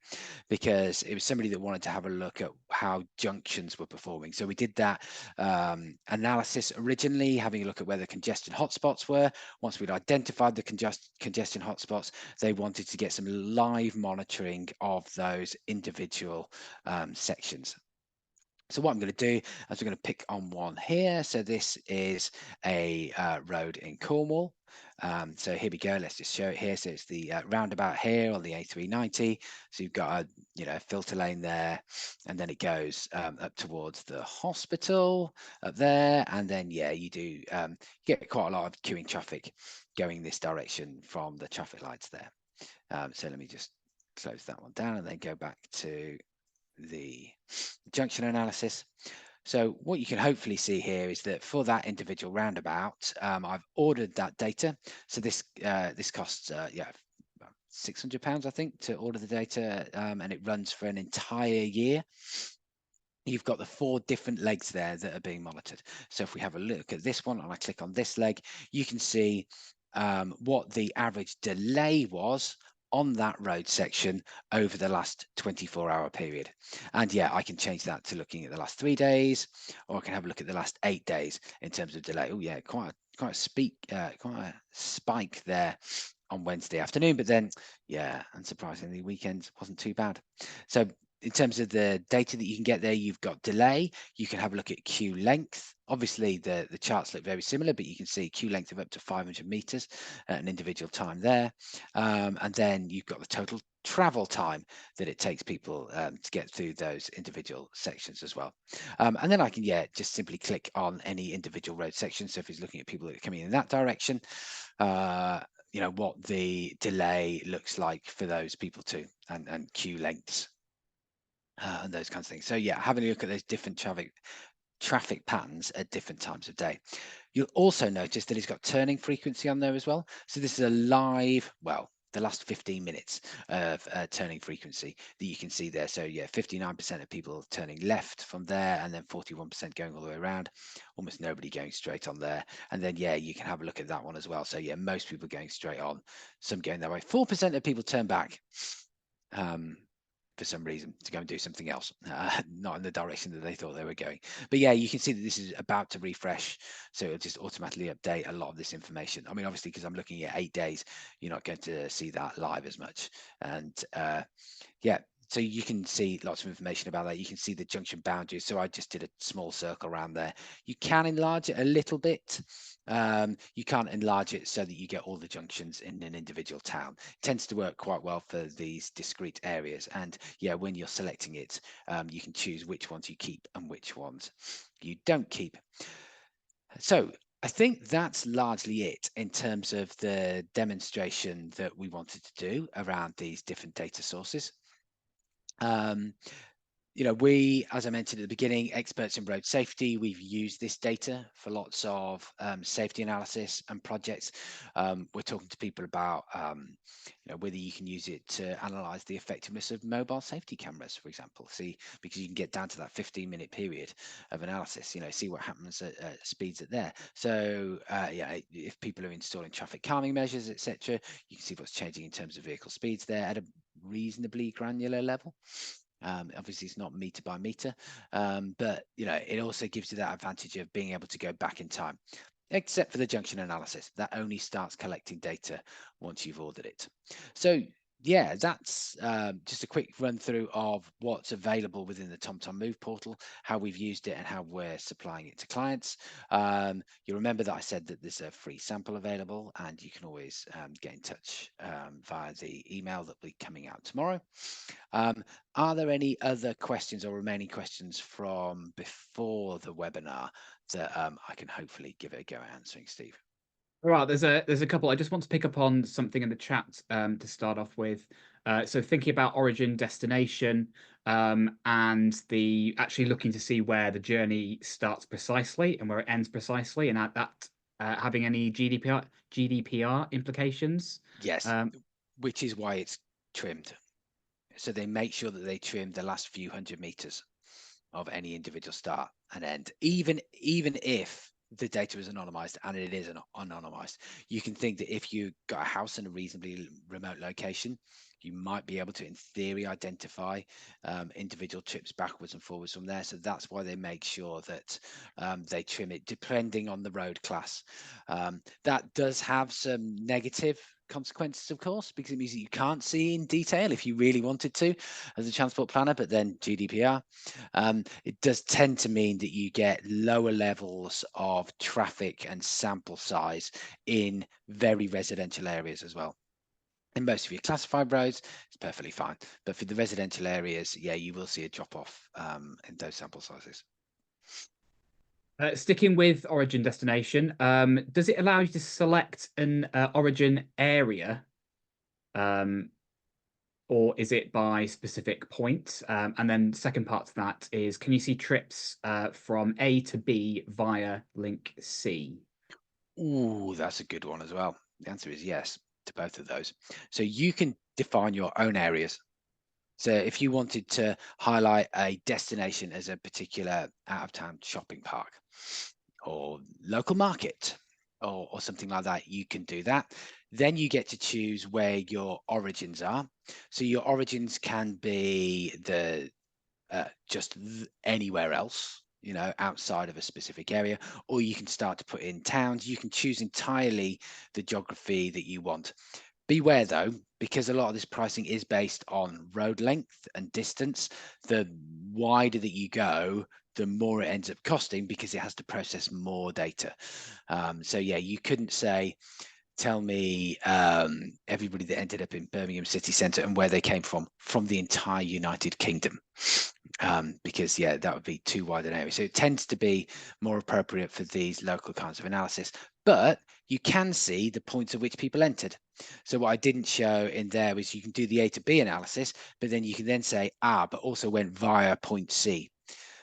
because it was somebody that wanted to have a look at how junctions were performing. So we did that analysis originally, having a look at where the congestion hotspots were. Once we'd identified the congestion hotspots, they wanted to get some live monitoring of those individual sections. So what I'm going to do is we're going to pick on one here. So this is a road in Cornwall. So here we go. Let's just show it here. So it's the roundabout here on the A390. So you've got a filter lane there, and then it goes up towards the hospital up there, and then you do get quite a lot of queuing traffic going this direction from the traffic lights there. So let me just close that one down and then go back to the junction analysis. So what you can hopefully see here is that for that individual roundabout, I've ordered that data. So this costs £600, I think, to order the data, and it runs for an entire year. You've got the 4 different legs there that are being monitored. So if we have a look at this one and I click on this leg, you can see what the average delay was on that road section over the last 24-hour period. And I can change that to looking at the last 3 days, or I can have a look at the last 8 days in terms of delay. Oh yeah, quite a spike there on Wednesday afternoon, but then unsurprisingly, weekend wasn't too bad. So in terms of the data that you can get there, you've got delay. You can have a look at queue length. Obviously, the charts look very similar, but you can see queue length of up to 500 meters at an individual time there. And then you've got the total travel time that it takes people to get through those individual sections as well. And then I can just simply click on any individual road section. So if he's looking at people that are coming in that direction, what the delay looks like for those people too, and queue lengths. And those kinds of things. So having a look at those different traffic patterns at different times of day. You'll also notice that it's got turning frequency on there as well. So this is a live, the last 15 minutes of turning frequency that you can see there. So 59% of people turning left from there, and then 41% going all the way around. Almost nobody going straight on there. And then you can have a look at that one as well. So most people going straight on, some going that way. 4% of people turn back. For some reason, to go and do something else, not in the direction that they thought they were going. But you can see that this is about to refresh, so it'll just automatically update a lot of this information. I mean, obviously, because I'm looking at 8 days, you're not going to see that live as much. And so you can see lots of information about that. You can see the junction boundaries. So I just did a small circle around there. You can enlarge it a little bit. You can't enlarge it so that you get all the junctions in an individual town. It tends to work quite well for these discrete areas. And when you're selecting it, you can choose which ones you keep and which ones you don't keep. So I think that's largely it in terms of the demonstration that we wanted to do around these different data sources. We, as I mentioned at the beginning, experts in road safety, we've used this data for lots of safety analysis and projects. We're talking to people about whether you can use it to analyze the effectiveness of mobile safety cameras, for example, because you can get down to that 15-minute period of analysis, see what happens at speeds at there. So if people are installing traffic calming measures, etc., you can see what's changing in terms of vehicle speeds there at a reasonably granular level. Obviously, it's not meter by meter, but it also gives you that advantage of being able to go back in time, except for the junction analysis that only starts collecting data once you've ordered it. So Yeah, that's just a quick run through of what's available within the TomTom Move portal, how we've used it and how we're supplying it to clients. You remember that I said that there's a free sample available, and you can always get in touch via the email that will be coming out tomorrow. Are there any other questions or remaining questions from before the webinar that I can hopefully give it a go at answering, Steve? All right, there's a couple. I just want to pick up on something in the chat to start off with. So thinking about origin, destination, and the actually looking to see where the journey starts precisely and where it ends precisely, and that having any GDPR implications. Yes, Um, which is why it's trimmed. So they make sure that they trim the last few hundred meters of any individual start and end, even if the data is anonymized, and it is anonymized. You can think that if you got a house in a reasonably remote location, you might be able to, in theory, identify individual trips backwards and forwards from there. So that's why they make sure that they trim it depending on the road class. That does have some negative consequences, of course, because it means that you can't see in detail if you really wanted to as a transport planner, but then GDPR. It does tend to mean that you get lower levels of traffic and sample size in very residential areas as well. In most of your classified roads, it's perfectly fine. But for the residential areas, yeah, you will see a drop off in those sample sizes. Sticking with origin destination, does it allow you to select an origin area, or is it by specific point? And then second part to that is, can you see trips from A to B via link C? Ooh, that's a good one as well. The answer is yes to both of those. So you can define your own areas. So if you wanted to highlight a destination as a particular out-of-town shopping park or local market or something like that, you can do that. Then you get to choose where your origins are. So your origins can be the just anywhere else, you know, outside of a specific area, or you can start to put in towns. You can choose entirely the geography that you want. Beware though, because a lot of this pricing is based on road length and distance. The wider that you go, the more it ends up costing because it has to process more data. So yeah, you couldn't say, tell me everybody that ended up in Birmingham city centre and where they came from the entire United Kingdom. Because yeah, that would be too wide an area. So it tends to be more appropriate for these local kinds of analysis. But you can see the points at which people entered. So what I didn't show in there was you can do the A to B analysis, but then you can then say, but also went via point C.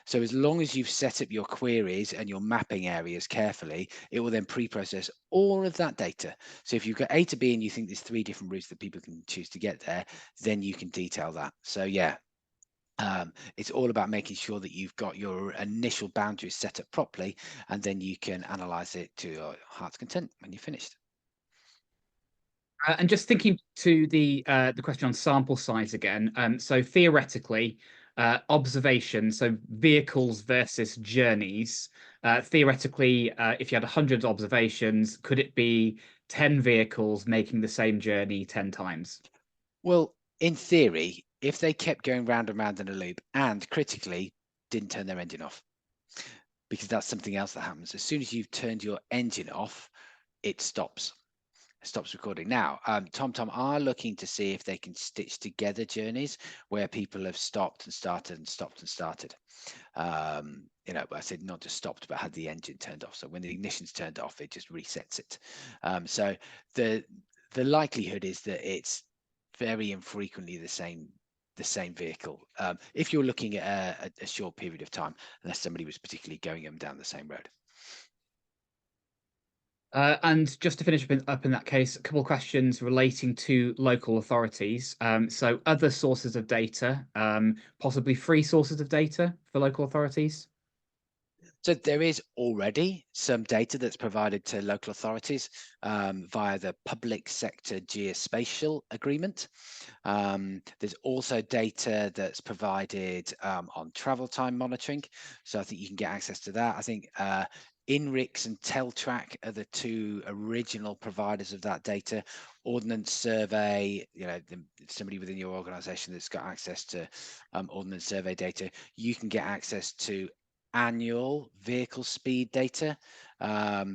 So as long as you've set up your queries and your mapping areas carefully, it will then pre-process all of that data. So if you've got A to B and you think there's 3 different routes that people can choose to get there, then you can detail that. So yeah, it's all about making sure that you've got your initial boundaries set up properly, and then you can analyze it to your heart's content when you're finished. And just thinking to the question on sample size again. So theoretically, observation, so vehicles versus journeys. Theoretically, if you had 100 observations, could it be 10 vehicles making the same journey 10 times? Well, in theory, if they kept going round and round in a loop and critically didn't turn their engine off, because that's something else that happens. As soon as you've turned your engine off, it stops. Stops recording. Now, TomTom are looking to see if they can stitch together journeys where people have stopped and started and stopped and started. You know, I said not just stopped, but had the engine turned off. So when the ignition's turned off, it just resets it. So the likelihood is that it's very infrequently the same vehicle. If you're looking at a short period of time, unless somebody was particularly going them down the same road. And just to finish up in that case, a couple of questions relating to local authorities. So other sources of data, possibly free sources of data for local authorities. So there is already some data that's provided to local authorities via the public sector geospatial agreement. There's also data that's provided on travel time monitoring. So I think you can get access to that. I think INRIX and Teltrack are the two original providers of that data. Ordnance Survey, somebody within your organization that's got access to Ordnance Survey data, you can get access to annual vehicle speed data. I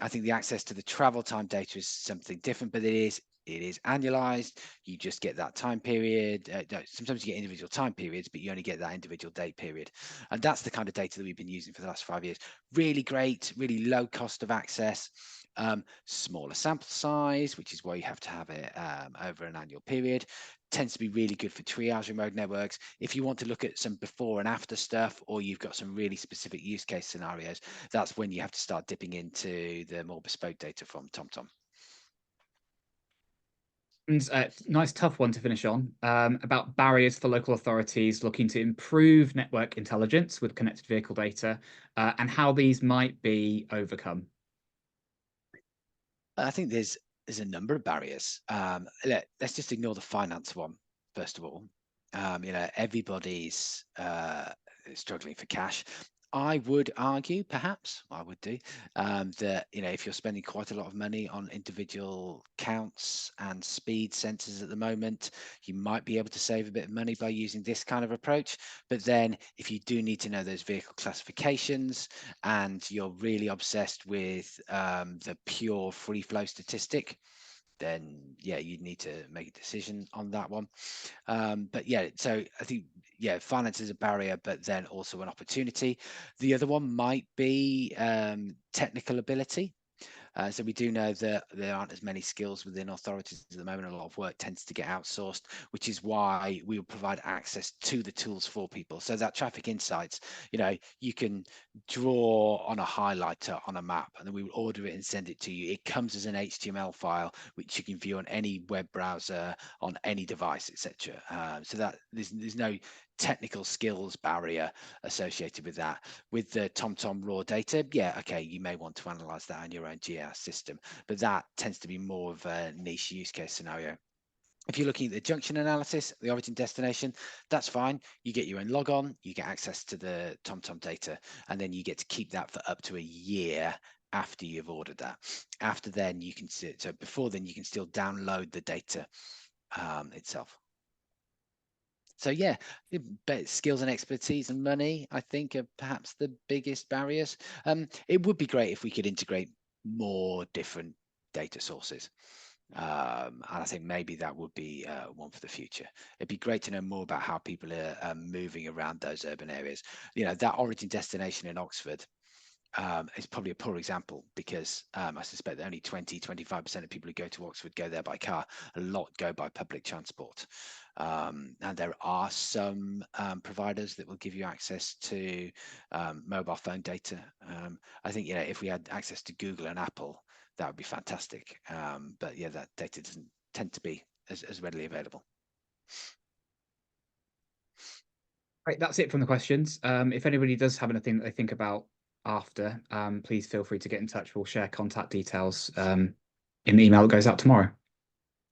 think the access to the travel time data is something different, but it is annualized. You just get that time period. Sometimes you get individual time periods, but you only get that individual date period. And that's the kind of data that we've been using for the last 5 years. Really great, really low cost of access, smaller sample size, which is why you have to have it over an annual period. Tends to be really good for triage remote networks. If you want to look at some before and after stuff, or you've got some really specific use case scenarios, that's when you have to start dipping into the more bespoke data from TomTom. And nice tough one to finish on, about barriers for local authorities looking to improve network intelligence with connected vehicle data, and how these might be overcome. I think there's a number of barriers. Let's just ignore the finance one first of all. Everybody's struggling for cash. I would argue, perhaps I would do, that if you're spending quite a lot of money on individual counts and speed sensors at the moment, you might be able to save a bit of money by using this kind of approach. But then, if you do need to know those vehicle classifications and you're really obsessed with the pure free flow statistic, then yeah, you'd need to make a decision on that one. But yeah, so I think, yeah, finance is a barrier, but then also an opportunity. The other one might be technical ability. So we do know that there aren't as many skills within authorities at the moment. A lot of work tends to get outsourced, which is why we will provide access to the tools for people. So that traffic insights, you can draw on a highlighter on a map, and then we will order it and send it to you. It comes as an HTML file, which you can view on any web browser, on any device, etc. So that there's no technical skills barrier associated with that. With the TomTom raw data, yeah, okay, you may want to analyze that on your own GIS system, but that tends to be more of a niche use case scenario. If you're looking at the junction analysis, the origin destination, that's fine. You get your own log on, you get access to the TomTom data, and then you get to keep that for up to a year after you've ordered that. After then, you can see, so before then, you can still download the data itself. So yeah, skills and expertise and money, I think, are perhaps the biggest barriers. It would be great if we could integrate more different data sources. And I think maybe that would be one for the future. It'd be great to know more about how people are moving around those urban areas. That origin destination in Oxford is probably a poor example, because I suspect that only 20-25% of people who go to Oxford go there by car. A lot go by public transport. And there are some providers that will give you access to mobile phone data. I think if we had access to Google and Apple, that would be fantastic. But yeah, that data doesn't tend to be as readily available. Right, that's it from the questions. If anybody does have anything that they think about after, please feel free to get in touch. We'll share contact details in the email that goes out tomorrow.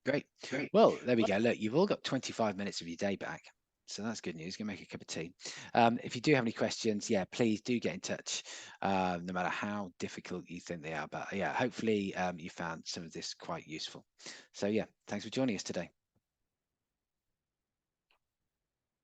Great. Well, there we go. Look, you've all got 25 minutes of your day back. So that's good news. Go make a cup of tea. If you do have any questions, yeah, please do get in touch, no matter how difficult you think they are. But yeah, hopefully you found some of this quite useful. So yeah, thanks for joining us today.